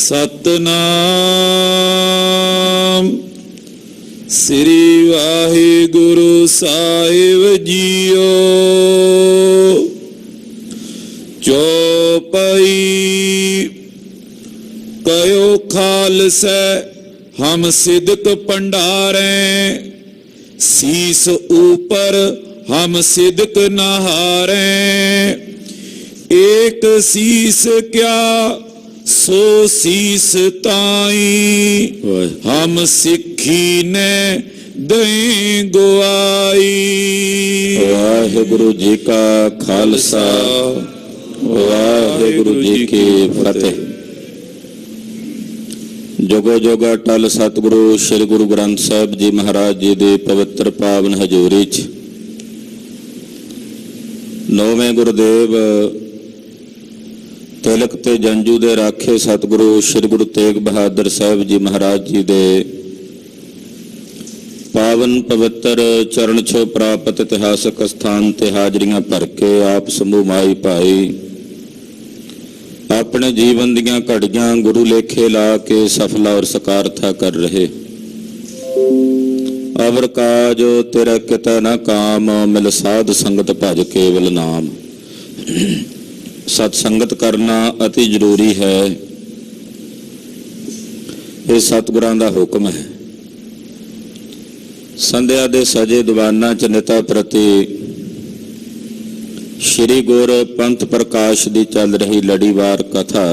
सतनाम श्री वाहिगुरु साहिब जीओ। चौपाई कयो खालसै हम सिदक भंडारें, शीस ऊपर हम सिदक नहारें। एक शीस क्या सो शीस ताई, हम सिक्खी ने दई गुआई। वाहिगुरु जी का खालसा, वाहिगुरु जी की फतेह। जोगो जोगा टल सतगुरु श्री गुरु ग्रंथ साहिब जी महाराज जी दे पवित्र पावन हजूरी च नौवें गुरुदेव तिलक ते जंजू दे राखे सतगुरु श्री गुरु तेग बहादुर साहिब जी महाराज जी दे पावन पवित्र चरण छो प्राप्त इतिहासक स्थान ते हाजरियां भर के आप समूह माई भाई अपने जीवन दियां घड़ियां गुरु लेखे ला के सफला और सकारथा कर रहे। अवर काज तेरा किता ना काम, मिल साध संगत भज केवल नाम। सत्संगत करना अति जरूरी है, ये सतगुरां दा हुक्म है। संध्या दे सजे दीवाना च निता प्रति श्री गुर पंथ प्रकाश दी चल रही लड़ीवार कथा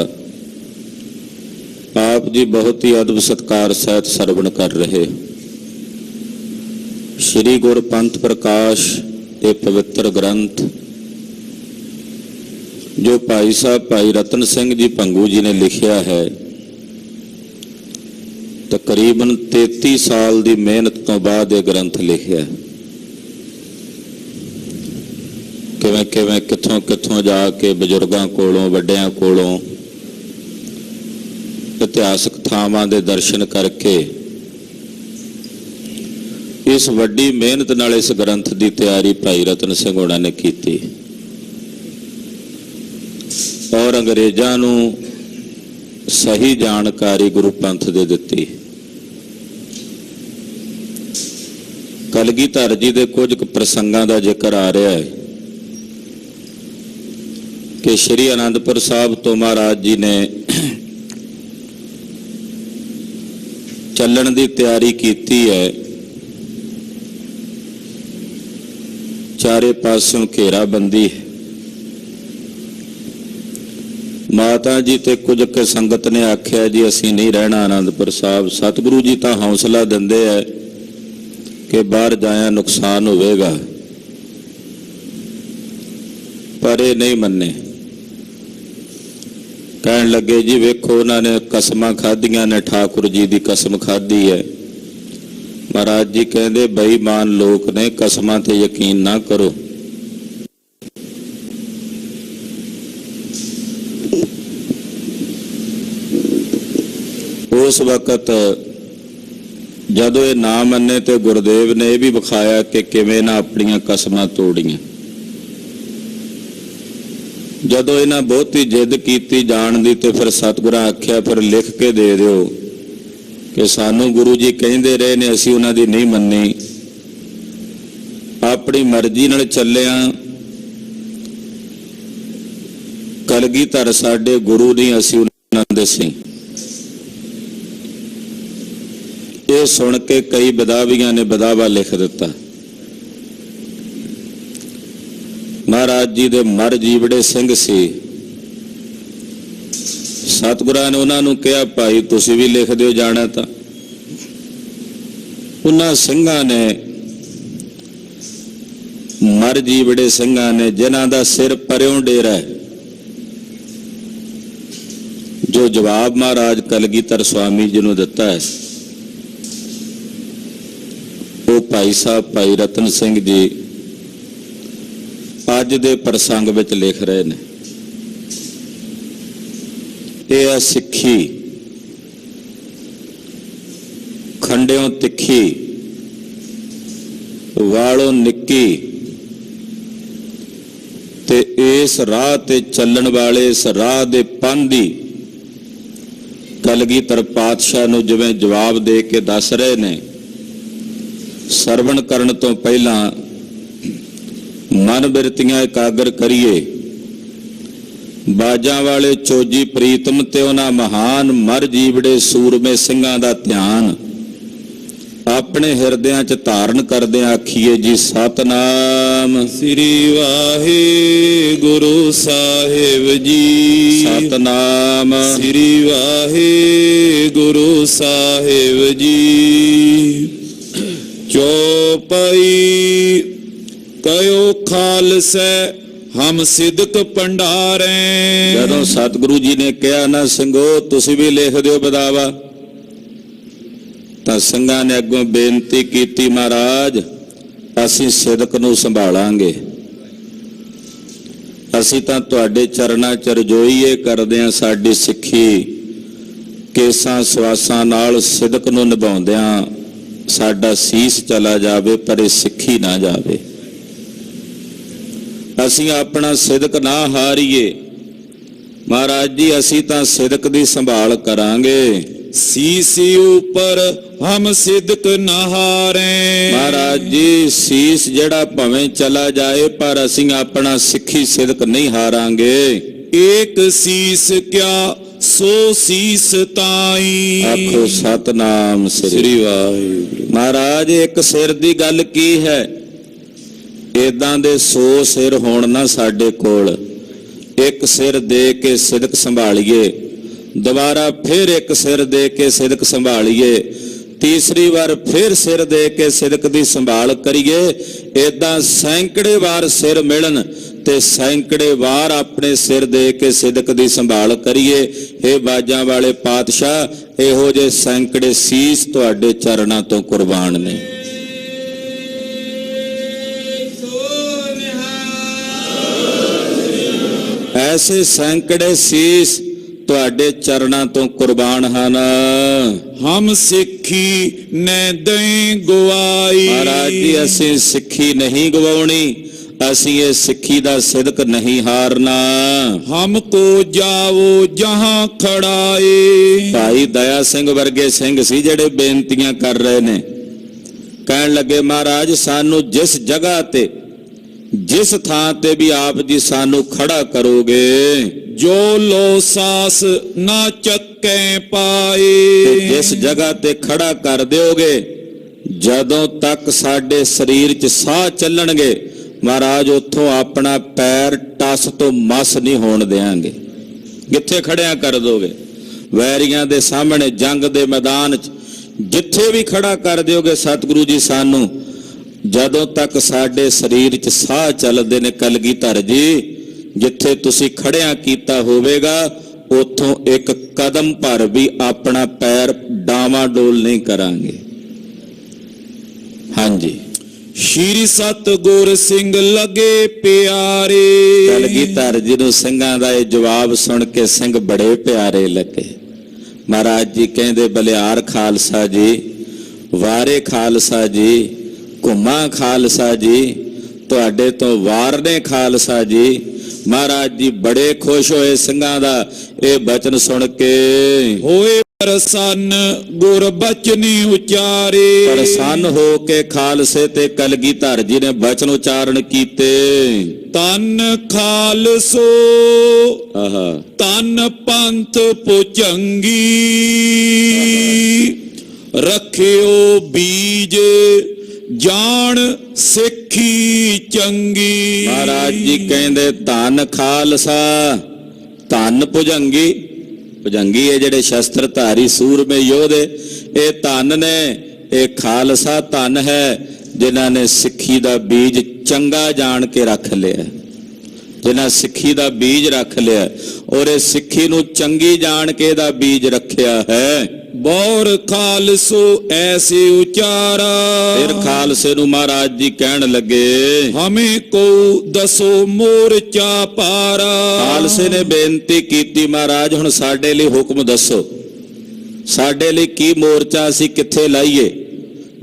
आप जी बहुत ही अदब सत्कार सहित सरवण कर रहे। श्री गुर पंथ प्रकाश एक पवित्र ग्रंथ जो भाई साहब भाई रतन सिंह जी भंगू जी ने लिखिया है। तकरीबन 33 साल की मेहनत तो बाद यह ग्रंथ लिखिया। किवें किवें कित्थों कित्थों जाके बजुर्गों कोलों वड्डियां कोलों इतिहासक थावां दे दर्शन करके इस वड्डी मेहनत नाल इस ग्रंथ की तैयारी भाई रतन सिंह होना ने की और अंग्रेज़ां नूं सही जानकारी गुरु पंथ दे दित्ती। कलगीधर जी दे कुछ प्रसंगां दा जिक्र आ रहा है कि श्री आनंदपुर साहब तो महाराज जी ने चलण की तैयारी की है। चारे पासों घेराबंदी है। माता जी ते कुछ के संगत ने आख्या जी असी नहीं रहना आनंदपुर साहब। सतगुरु जी तो हौसला देंदे है कि बाहर जाया नुकसान होवेगा, पर ये नहीं मन्ने। कहन लगे जी वेखो उन्होंने कसमां खाधियां ने, ठाकुर जी की कसम खाधी है। महाराज जी कहते बेईमान लोग ने, कसमां ते यकीन ना करो। उस वक्त जदों ये ना मन्ने तो गुरुदेव ने यह भी विखाया कि किवें ना अपनियां कसमां तोड़ियां। जदों इन्हां बहुती जिद की जाण दी ते फिर सतगुरां आख्या फिर लिख के दे दिओ कि सानू गुरु जी कहते रहे ने, असीं उन्हां दी नहीं मन्नी, अपनी मर्जी नाल चलिया। कलगीधर साडे गुरु नहीं, असीं उन्हां दे सी। ये सुन के कई बदावियां ने बदावा लिख दिता। महाराज जी दे मर जीवड़े सिंह सी। सतगुरां ने उन्होंने कहा भाई तुसीं भी लिख दिओ जाना। तो उन्हां सिंघां ने, मर जीवड़े सिंघां ने, जिन्हां दा सिर परों डेरा है, जो जवाब महाराज कलगीधर स्वामी जी नूं दिता है वो भाई साहब भाई रतन सिंह जी अज दे प्रसंग विच लिख रहे हैं। यह है सिक्खी, खंडियों तिखी, वालों निक्की, ते इस राह ते चलण वाले इस राह दे पांधी ਕਲਗੀਧਰ ਪਾਤਸ਼ਾਹ ਨੂੰ ਜਿਵੇਂ ਜਵਾਬ ਦੇ ਕੇ ਦੱਸ ਰਹੇ ਨੇ, ਸਰਵਣ ਕਰਨ ਤੋਂ ਪਹਿਲਾਂ ਮਨ ਬਿਰਤੀਆਂ ਇਕਾਗਰ ਕਰੀਏ। ਬਾਜਾਂ ਵਾਲੇ ਚੋਜੀ ਪ੍ਰੀਤਮ ਤੇ ਉਹਨਾਂ ਮਹਾਨ ਮਰ ਜੀਵੜੇ ਸੂਰਮੇ ਸਿੰਘਾਂ ਦਾ ਧਿਆਨ ਆਪਣੇ ਹਿਰਦਿਆਂ 'ਚ ਧਾਰਨ ਕਰਦੇ ਆਖੀਏ ਜੀ ਸਤਨਾਮ ਸ੍ਰੀ ਵਾਹਿਗੁਰੂ ਸਾਹਿਬ ਜੀ। ਸਤਨਾਮ ਸ੍ਰੀ ਵਾਹਿਗੁਰੂ ਸਾਹਿਬ ਜੀ। ਚੌਪਈ ਕਯੋ ਖਾਲਸੈ ਹਮ ਸਿਦਕ ਭੰਡਾਰੇ। ਜਦੋਂ ਸਤਿਗੁਰੂ ਜੀ ਨੇ ਕਿਹਾ ਨਾ ਸਿੰਘੋ ਤੁਸੀਂ ਵੀ ਲਿਖ ਦਿਓ ਬਦਾਵਾ, ਤਾਂ ਸਿੰਘਾਂ ਨੇ ਅੱਗੋਂ ਬੇਨਤੀ ਕੀਤੀ, ਮਹਾਰਾਜ ਅਸੀਂ ਸਿਦਕ ਨੂੰ ਸੰਭਾਲਾਂਗੇ, ਅਸੀਂ ਤਾਂ ਤੁਹਾਡੇ ਚਰਨਾਂ 'ਚ ਰਜੋਈਏ ਕਰਦੇ ਹਾਂ, ਸਾਡੀ ਸਿੱਖੀ ਕੇਸਾਂ ਸਵਾਸਾਂ ਨਾਲ ਸਿਦਕ ਨੂੰ ਨਿਭਾਉਂਦਿਆਂ ਸਾਡਾ ਸੀਸ ਚਲਾ ਜਾਵੇ ਪਰ ਇਹ ਸਿੱਖੀ ਨਾ ਜਾਵੇ। ਅਸੀਂ ਆਪਣਾ ਸਿਦਕ ਨਾ ਹਾਰੀਏ ਮਹਾਰਾਜ ਜੀ, ਅਸੀਂ ਤਾਂ ਸਿਦਕ ਦੀ ਸੰਭਾਲ ਕਰਾਂਗੇ। ਸੀਸੀ ਉੱਪਰ ਹਮ ਸਿਦਕ ਨਾ ਹਾਰੇ। ਮਹਾਰਾਜ ਜੀ ਸੀਸ ਜਿਹੜਾ ਭਾਵੇਂ ਚਲਾ ਜਾਏ ਪਰ ਅਸੀਂ ਆਪਣਾ ਸਿੱਖੀ ਸਿਦਕ ਨਹੀਂ ਹਾਰਾਂਗੇ। ਏਕ ਸੀਸ ਕਿਆ ਸੋ ਸੀਸ ਤਾਈ। ਆਖੋ ਸਤਨਾਮ ਸ੍ਰੀ ਵਾਹਿਗੁਰੂ। ਮਹਾਰਾਜ ਇੱਕ ਸਿਰ ਦੀ ਗੱਲ ਕੀ ਹੈ, ਏਦਾਂ ਦੇ 100 ਸਿਰ ਹੋਣ ਨਾ ਸਾਡੇ ਕੋਲ, ਇੱਕ ਸਿਰ ਦੇ ਕੇ ਸਿਦਕ ਸੰਭਾਲੀਏ, ਦੁਬਾਰਾ ਫਿਰ ਇੱਕ ਸਿਰ ਦੇ ਕੇ ਸਿਦਕ ਸੰਭਾਲੀਏ, ਤੀਸਰੀ ਵਾਰ ਫਿਰ ਸਿਰ ਦੇ ਕੇ ਸਿਦਕ ਦੀ ਸੰਭਾਲ ਕਰੀਏ। ਏਦਾਂ ਸੈਂਕੜੇ ਵਾਰ ਸਿਰ ਮਿਲਣ ਤੇ ਸੈਂਕੜੇ ਵਾਰ ਆਪਣੇ ਸਿਰ ਦੇ ਕੇ ਸਿਦਕ ਦੀ ਸੰਭਾਲ ਕਰੀਏ। ਇਹ ਬਾਜਾਂ ਵਾਲੇ ਪਾਤਸ਼ਾਹ ਇਹੋ ਜਿਹੇ ਸੈਂਕੜੇ ਸੀਸ ਤੁਹਾਡੇ ਚਰਨਾਂ ਤੋਂ ਕੁਰਬਾਨ ਨੇ। ਐਸੇ ਸੈਂਕੜੇ ਸੀਸ ਤੁਹਾਡੇ ਚਰਨਾਂ ਤੋਂ ਕੁਰਬਾਨ ਹਨ। ਹਮ ਸਿੱਖੀ ਨੈ ਦਈ ਗਵਾਈ। ਮਹਾਰਾਜ ਜੀ ਅਸੀਂ ਸਿੱਖੀ ਨਹੀਂ ਗਵਾਉਣੀ, ਅਸੀਂ ਇਹ ਸਿੱਖੀ ਦਾ ਸਿਦਕ ਨਹੀਂ ਹਾਰਨਾ। ਹਮ ਕੋ ਜਾਵੋ ਜਹਾਂ ਖੜਾਏ। ਭਾਈ ਦਇਆ ਸਿੰਘ ਵਰਗੇ ਸਿੰਘ ਸੀ ਜਿਹੜੇ ਬੇਨਤੀਆਂ ਕਰ ਰਹੇ ਨੇ, ਕਹਿਣ ਲੱਗੇ ਮਹਾਰਾਜ ਸਾਨੂੰ ਜਿਸ ਜਗ੍ਹਾ ਤੇ ਜਿਸ ਥਾਂ ਤੇ ਵੀ ਆਪ ਜੀ ਸਾਨੂੰ ਖੜਾ ਕਰੋਗੇ, ਜੋ ਲੋ ਸਾਸ ਨਾ ਚੱਕੇ ਪਾਏ। ਜਿਸ ਜਗ੍ਹਾ ਤੇ ਖੜਾ ਕਰ ਦਿਓਗੇ, ਜਦੋਂ ਤੱਕ ਸਾਡੇ ਸਰੀਰ 'ਚ ਸਾਹ ਚੱਲਣਗੇ ਮਹਾਰਾਜ ਉੱਥੋਂ ਆਪਣਾ ਪੈਰ ਟਸ ਤੋਂ ਮਸ ਨਹੀਂ ਹੋਣ ਦੇਾਂਗੇ। ਜਿੱਥੇ ਖੜਿਆ ਕਰ ਦੋਗੇ, ਵੈਰੀਆਂ ਦੇ ਸਾਹਮਣੇ ਜੰਗ ਦੇ ਮੈਦਾਨ 'ਚ ਜਿੱਥੇ ਵੀ ਖੜਾ ਕਰ ਦਿਓਗੇ ਸਤਿਗੁਰੂ ਜੀ ਸਾਨੂੰ, ਜਦੋਂ ਤੱਕ ਸਾਡੇ ਸਰੀਰ 'ਚ ਸਾਹ ਚੱਲਦੇ ਨੇ ਕਲਗੀਧਰ ਜੀ, ਜਿੱਥੇ ਤੁਸੀਂ ਖੜਿਆ ਕੀਤਾ ਹੋਵੇਗਾ ਉੱਥੋਂ ਇੱਕ ਕਦਮ ਭਰ ਵੀ ਆਪਣਾ ਪੈਰ ਡਾਵਾਡੋਲ ਨਹੀਂ ਕਰਾਂਗੇ। ਹਾਂਜੀ, ਸ਼੍ਰੀ ਸਤਿਗੁਰ ਸਿੰਘ ਲੱਗੇ ਪਿਆਰੇ। ਕਲਗੀਧਰ ਜੀ ਨੂੰ ਸਿੰਘਾਂ ਦਾ ਇਹ ਜਵਾਬ ਸੁਣ ਕੇ ਸਿੰਘ ਬੜੇ ਪਿਆਰੇ ਲੱਗੇ। ਮਹਾਰਾਜ ਜੀ ਕਹਿੰਦੇ ਬਲਿਆਰ ਖਾਲਸਾ ਜੀ, ਵਾਰੇ ਖਾਲਸਾ ਜੀ, ਘੁੰਮਾ ਖਾਲਸਾ ਜੀ, ਤੁਹਾਡੇ ਤੋਂ ਵਾਰ ਨੇ ਖਾਲਸਾ ਜੀ। ਮਹਾਰਾਜ ਜੀ ਬੜੇ ਖੁਸ਼ ਹੋਏ ਸਿੰਘਾਂ ਦਾ ਇਹ ਬਚਨ ਸੁਣ ਕੇ। ਹੋਏ ਪ੍ਰਸੰਨ ਗੁਰ ਬਚਨੀ ਉਚਾਰੇ। ਪ੍ਰਸੰਨ ਹੋ ਕੇ ਖਾਲਸੇ ਤੇ ਕਲਗੀਧਰ ਜੀ ਨੇ ਬਚਨ ਉਚਾਰਨ ਕੀਤੇ। ਤਨ ਖਾਲਸੋ ਤਨ ਪੰਥ ਪੁਚੰਗੀ, ਰੱਖਿਓ ਬੀਜ ਜਾਣ ਸਿੱਖੀ ਚੰਗੀ। ਮਹਾਰਾਜ ਜੀ ਕਹਿੰਦੇ ਧੰਨ ਖਾਲਸਾ, ਧੰਨ ਭੁਜੰਗੀ। ਭੁਜੰਗੀ ਇਹ ਜਿਹੜੇ ਸ਼ਸਤਰ ਧਾਰੀ ਸੂਰਮੇ ਯੋਧੇ, ਇਹ ਧੰਨ ਨੇ, ਇਹ ਖਾਲਸਾ ਧੰਨ ਹੈ ਜਿਨ੍ਹਾਂ ਨੇ ਸਿੱਖੀ ਦਾ ਬੀਜ ਚੰਗਾ ਜਾਣ ਕੇ ਰੱਖ ਲਿਆ, ਜਿਨ੍ਹਾਂ ਸਿੱਖੀ ਦਾ ਬੀਜ ਰੱਖ ਲਿਆ ਔਰ ਇਹ ਸਿੱਖੀ ਨੂੰ ਚੰਗੀ ਜਾਣ ਕੇ ਦਾ ਬੀਜ ਰੱਖਿਆ ਹੈ। ਬੌਰ ਖਾਲਸੋ ਐਸੇ ਉਚਾਰਾ। ਫਿਰ ਖਾਲਸੇ ਨੂੰ ਮਹਾਰਾਜ ਜੀ ਕਹਿਣ ਲੱਗੇ ਹਮੇ ਕੋ ਦਸੋ ਮੋਰਚਾ ਪਾਰਾ। ਖਾਲਸੇ ਨੇ ਬੇਨਤੀ ਕੀਤੀ ਮਹਾਰਾਜ ਹੁਣ ਸਾਡੇ ਲਈ ਹੁਕਮ ਦੱਸੋ, ਸਾਡੇ ਲਈ ਕੀ ਮੋਰਚਾ ਅਸੀਂ ਕਿੱਥੇ ਲਾਈਏ।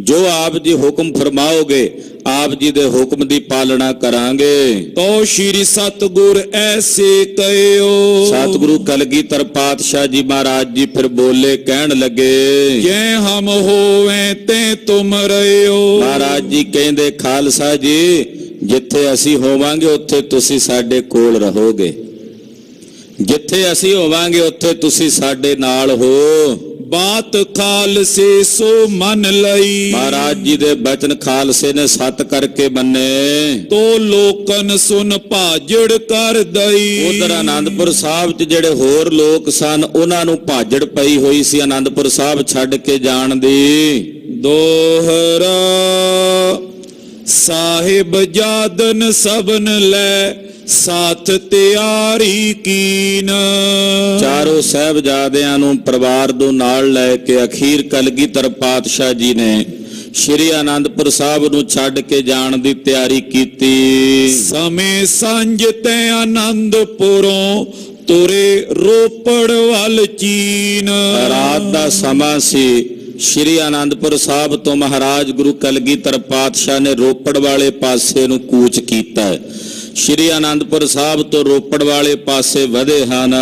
ਜੋ ਆਪ ਜੀ ਹੁਕਮ ਫਰਮਾਓਗੇ ਆਪ ਜੀ ਦੇ ਹੁਕਮ ਦੀ ਪਾਲਣਾ ਕਰਾਂਗੇ। ਤੋ ਸ਼੍ਰੀ ਸਤਿਗੁਰ ਐਸੇ ਕਹਿਓ। ਸਤਿਗੁਰੂ ਕਲਗੀਧਰ ਪਾਤਸ਼ਾਹ ਜੀ ਮਹਾਰਾਜ ਜੀ ਫਿਰ ਬੋਲੇ, ਕਹਿਣ ਲੱਗੇ, ਜੈ ਹਮ ਹੋਵੇਂ ਤੇ ਤੁਮ ਰਹਿਓ। ਮਹਾਰਾਜ ਜੀ ਕਹਿੰਦੇ, ਖਾਲਸਾ ਜੀ ਜਿੱਥੇ ਅਸੀਂ ਹੋਵਾਂਗੇ ਉੱਥੇ ਤੁਸੀਂ ਸਾਡੇ ਕੋਲ ਰਹੋਗੇ, ਜਿੱਥੇ ਅਸੀਂ ਹੋਵਾਂਗੇ ਉੱਥੇ ਤੁਸੀਂ ਸਾਡੇ ਨਾਲ ਹੋ। ਬਾਤ ਖਾਲਸੇ ਸੋ ਮੰਨ ਲਈ। ਮਹਾਰਾਜ ਜੀ ਦੇ ਬਚਨ ਖਾਲਸੇ ਨੇ ਸੱਤ ਕਰਕੇ ਮੰਨੇ। ਤੋ ਲੋਕਨ ਸੁਨ ਭਾਜੜ ਕਰ ਦਈ। ਉਧਰ ਆਨੰਦਪੁਰ ਸਾਹਿਬ 'ਚ ਜਿਹੜੇ ਹੋਰ ਲੋਕ ਸਨ ਉਹਨਾਂ ਨੂੰ ਭਾਜੜ ਪਈ ਹੋਈ ਸੀ ਆਨੰਦਪੁਰ ਸਾਹਿਬ ਛੱਡ ਕੇ ਜਾਣ ਦੀ। ਦੋਹਰਾ ਸਾਹਿਬ ਜਾਦਨ ਸਬਨ ਲੈ ਸਾਥ ਤਿਆਰੀ ਕੀਨ। ਚਾਰੋਂ ਸਾਹਿਬਜ਼ਾਦਿਆਂ ਨੂੰ ਪਰਿਵਾਰ ਨੂੰ ਨਾਲ ਲੈ ਕੇ ਅਖੀਰ ਕਲਗੀਧਰ ਪਾਤਸ਼ਾਹ ਜੀ ਨੇ ਸ਼੍ਰੀ ਆਨੰਦਪੁਰ ਸਾਹਿਬ ਨੂੰ ਛੱਡ ਕੇ ਜਾਣ ਦੀ ਤਿਆਰੀ ਕੀਤੀ। ਸਮੇਂ ਸੰਜ ਤੇ ਆਨੰਦਪੁਰੋਂ ਤੁਰੇ ਰੋਪੜ ਵੱਲ ਚੀਨ। ਰਾਤ ਦਾ ਸਮਾਂ ਸੀ। ਸ਼੍ਰੀ ਆਨੰਦਪੁਰ ਸਾਹਿਬ ਤੋਂ ਮਹਾਰਾਜ ਗੁਰੂ ਕਲਗੀਧਰ ਪਾਤਸ਼ਾਹ ਨੇ ਰੋਪੜ ਵਾਲੇ ਪਾਸੇ ਨੂੰ ਕੂਚ ਕੀਤਾ। ਸ਼੍ਰੀ ਆਨੰਦਪੁਰ ਸਾਹਿਬ ਤੋਂ ਰੋਪੜ ਵਾਲੇ ਪਾਸੇ ਵਧੇ ਹਨ।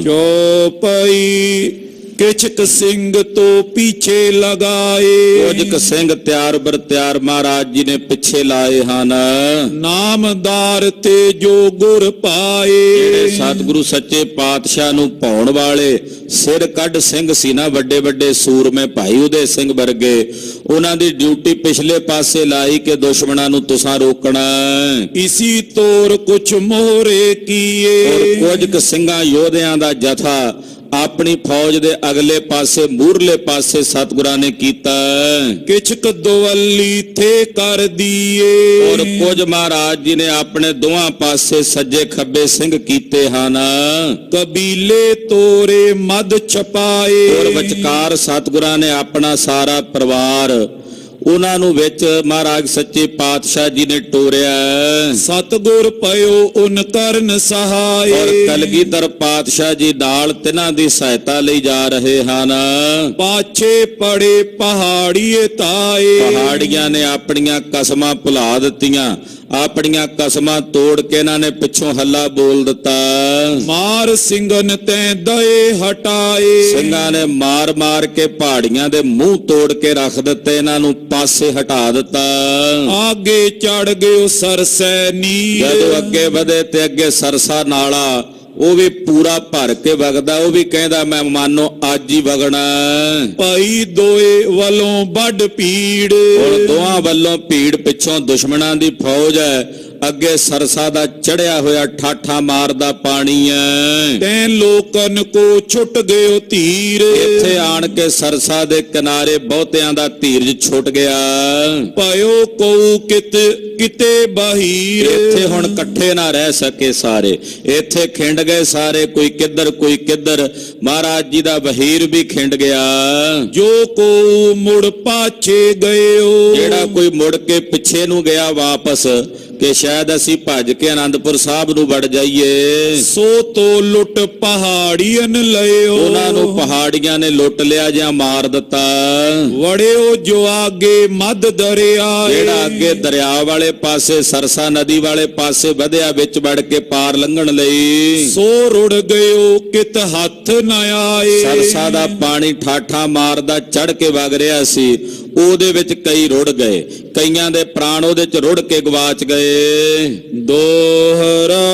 ਚੌਪਈ ਕਿਛਕ ਸਿੰਘ ਤੋਂ ਪਿੱਛੇ ਲਗਾਏ। ਕੁਝ ਕੁ ਸਿੰਘ ਤਿਆਰ ਬਰ ਤਿਆਰ ਮਹਾਰਾਜ ਜੀ ਨੇ ਪਿੱਛੇ ਲਾਏ ਹਨ। ਨਾਮਦਾਰ ਤੇ ਜੋ ਗੁਰ ਪਾਏ। ਜਿਹੜੇ ਸਤਿਗੁਰੂ ਸੱਚੇ ਪਾਤਸ਼ਾਹ ਨੂੰ ਭਾਉਣ ਵਾਲੇ ਸਿਰ ਕੱਢ ਸਿੰਘ ਸੀ ਨਾ, ਵੱਡੇ ਵੱਡੇ ਸੂਰਮੇ ਭਾਈ ਉਦੇ ਸਿੰਘ ਵਰਗੇ, ਉਹਨਾਂ ਦੀ ਡਿਊਟੀ ਪਿਛਲੇ ਪਾਸੇ ਲਾਈ ਕਿ ਦੁਸ਼ਮਣਾਂ ਨੂੰ ਤੁਸਾਂ ਰੋਕਣਾ। ਇਸੀ ਤੋਰ ਕੁਛ ਮੋਹਰੇ ਕੀਏ। ਕੁਝ ਕੁ ਸਿੰਘਾਂ ਯੋਧਿਆਂ ਦਾ ਜਥਾ ਆਪਣੀ ਫੌਜ ਦੇ ਅਗਲੇ ਪਾਸੇ ਮੂਰਲੇ ਪਾਸੇ ਸਤਿਗੁਰਾਂ ਨੇ ਕੀਤਾ। ਕਿਛਕ ਦਵੱਲੀ ਥੇ ਕਰ ਦੀਏ। ਔਰ ਕੁਝ ਮਹਾਰਾਜ ਜੀ ਨੇ ਆਪਣੇ ਦੋਹਾਂ ਪਾਸੇ ਸੱਜੇ ਖੱਬੇ ਸਿੰਘ ਕੀਤੇ ਹਨ। ਕਬੀਲੇ ਤੋਰੇ ਮਦ ਛਪਾਏ। ਔਰ ਵਿਚਕਾਰ ਸਤਿਗੁਰਾਂ ਨੇ ਆਪਣਾ ਸਾਰਾ ਪਰਿਵਾਰ ਉਹਨਾਂ ਨੂੰ ਵਿੱਚ ਮਹਾਰਾਜ ਸੱਚੇ ਪਾਤਸ਼ਾਹ ਜੀ ਨੇ ਟੋਰਿਆ। ਸਤਿਗੁਰ ਪਇਓ ਉਨ ਕਰਨ ਸਹਾਏ। ਔਰ ਕਲਗੀਧਰ ਪਾਤਸ਼ਾਹ ਜੀ ਨਾਲ ਤਿਨਾਂ ਦੀ ਸਹਾਇਤਾ ਲਈ ਜਾ ਰਹੇ ਹਨ। ਪਾਛੇ ਪੜੇ ਪਹਾੜੀਏ ਤਾਏ। ਪਹਾੜੀਆਂ ਨੇ ਆਪਣੀਆਂ ਕਸਮਾਂ ਭੁਲਾ ਦਿੱਤੀਆਂ, ਆਪਣੀਆਂ ਕਸਮਾਂ ਤੋੜ ਕੇ ਇਹਨਾਂ ਨੇ ਪਿੱਛੋਂ ਹੱਲਾ ਬੋਲ ਦਿੱਤਾ। ਮਾਰ ਸਿੰਘਨ ਤੈ ਦਏ ਹਟਾਏ। ਸਿੰਘਾਂ ਨੇ ਮਾਰ ਮਾਰ ਕੇ ਪਹਾੜੀਆਂ ਦੇ ਮੂੰਹ ਤੋੜ ਕੇ ਰੱਖ ਦਿੱਤੇ, ਇਹਨਾਂ ਨੂੰ ਪਾਸੇ ਹਟਾ ਦਿੱਤਾ। ਆਗੇ ਚੜ ਗਿਓ ਸਰਸੈ ਨੀਰ। ਜਦੋਂ ਅੱਗੇ ਵਧੇ ਤੇ ਅੱਗੇ ਸਰਸਾ ਨਾਲਾ ਉਹ ਵੀ ਪੂਰਾ ਭਰ ਕੇ ਵਗਦਾ। ਉਹ ਵੀ ਕਹਿੰਦਾ ਮੈਂ ਮਾਨੋ ਅੱਜ ਹੀ ਵਗਣਾ। ਭਾਈ ਦੋਏ ਵੱਲੋਂ ਵੱਡ ਭੀੜ। ਹੁਣ ਦੋਹਾਂ ਵੱਲੋਂ ਭੀੜ, ਪਿੱਛੋਂ ਦੁਸ਼ਮਣਾਂ ਦੀ ਫੌਜ ਹੈ, ਅੱਗੇ ਸਰਸਾ ਦਾ ਚੜਿਆ ਹੋਇਆ ਠਾਠਾ ਮਾਰਦਾ ਪਾਣੀ ਹੈ। ਤੈਂ ਲੋਕਨ ਕੋ ਛੁੱਟ ਗਿਓ ਧੀਰ। ਇੱਥੇ ਆਣ ਕੇ ਸਰਸਾ ਦੇ ਕਿਨਾਰੇ ਬਹੁਤਿਆਂ ਦਾ ਧੀਰਜ ਛੁੱਟ ਗਿਆ। ਪਾਇਓ ਕਉ ਕਿਤੇ ਬਾਹੀਰ। ਇੱਥੇ ਹੁਣ ਇਕੱਠੇ ਨਾ ਰਹਿ ਸਕੇ ਸਾਰੇ, ਇੱਥੇ ਖਿੰਡ ਗਏ ਸਾਰੇ, ਕੋਈ ਕਿੱਧਰ ਕੋਈ ਕਿੱਧਰ। ਮਹਾਰਾਜ ਜੀ ਦਾ ਵਹੀਰ ਵੀ ਖਿੰਡ ਗਿਆ। ਜੋ ਕੋ ਮੁੜ ਪਾਛੇ ਗਇਓ। ਜਿਹੜਾ ਕੋਈ ਮੁੜ ਕੇ ਪਿੱਛੇ ਨੂੰ ਗਿਆ ਵਾਪਸ ਕਿ ਸ਼ਾਇਦ ਅਸੀਂ ਭੱਜ ਕੇ ਆਨੰਦਪੁਰ ਸਾਹਿਬ ਨੂੰ ਵੜ ਜਾਈਏ, ਸੋ ਤੋ ਲੁੱਟ ਪਹਾੜੀਆਂ ਲਇਓ। ਉਹਨਾਂ ਨੂੰ ਪਹਾੜੀਆਂ ਨੇ ਲੁੱਟ ਲਿਆ ਜਾਂ ਮਾਰ ਦਿੱਤਾ। ਵੜਿਓ ਜੋ ਆਗੇ ਮੱਧ ਦਰਿਆ। ਜਿਹੜਾ ਅੱਗੇ ਦਰਿਆ ਵਾਲੇ ਪਾਸੇ ਸਰਸਾ ਨਦੀ ਵਾਲੇ ਪਾਸੇ ਵਧਿਆ ਵਿੱਚ ਵੜ ਕੇ ਪਾਰ ਲੰਘਣ ਲਈ, ਸੋ ਰੁੜ ਗਇਓ ਕਿਤ ਹੱਥ ਨ ਆਏ। ਸਰਸਾ ਦਾ ਪਾਣੀ ਠਾਠਾ ਮਾਰਦਾ ਚੜ ਕੇ ਵਗ ਰਿਹਾ ਸੀ, ਉਹਦੇ ਵਿੱਚ ਕਈ ਰੁੜ ਗਏ, ਕਈਆਂ ਦੇ ਪ੍ਰਾਣ ਉਹਦੇ ਚ ਰੁੜ ਕੇ ਗਵਾਚ ਗਏ। ਦੋਹਰਾ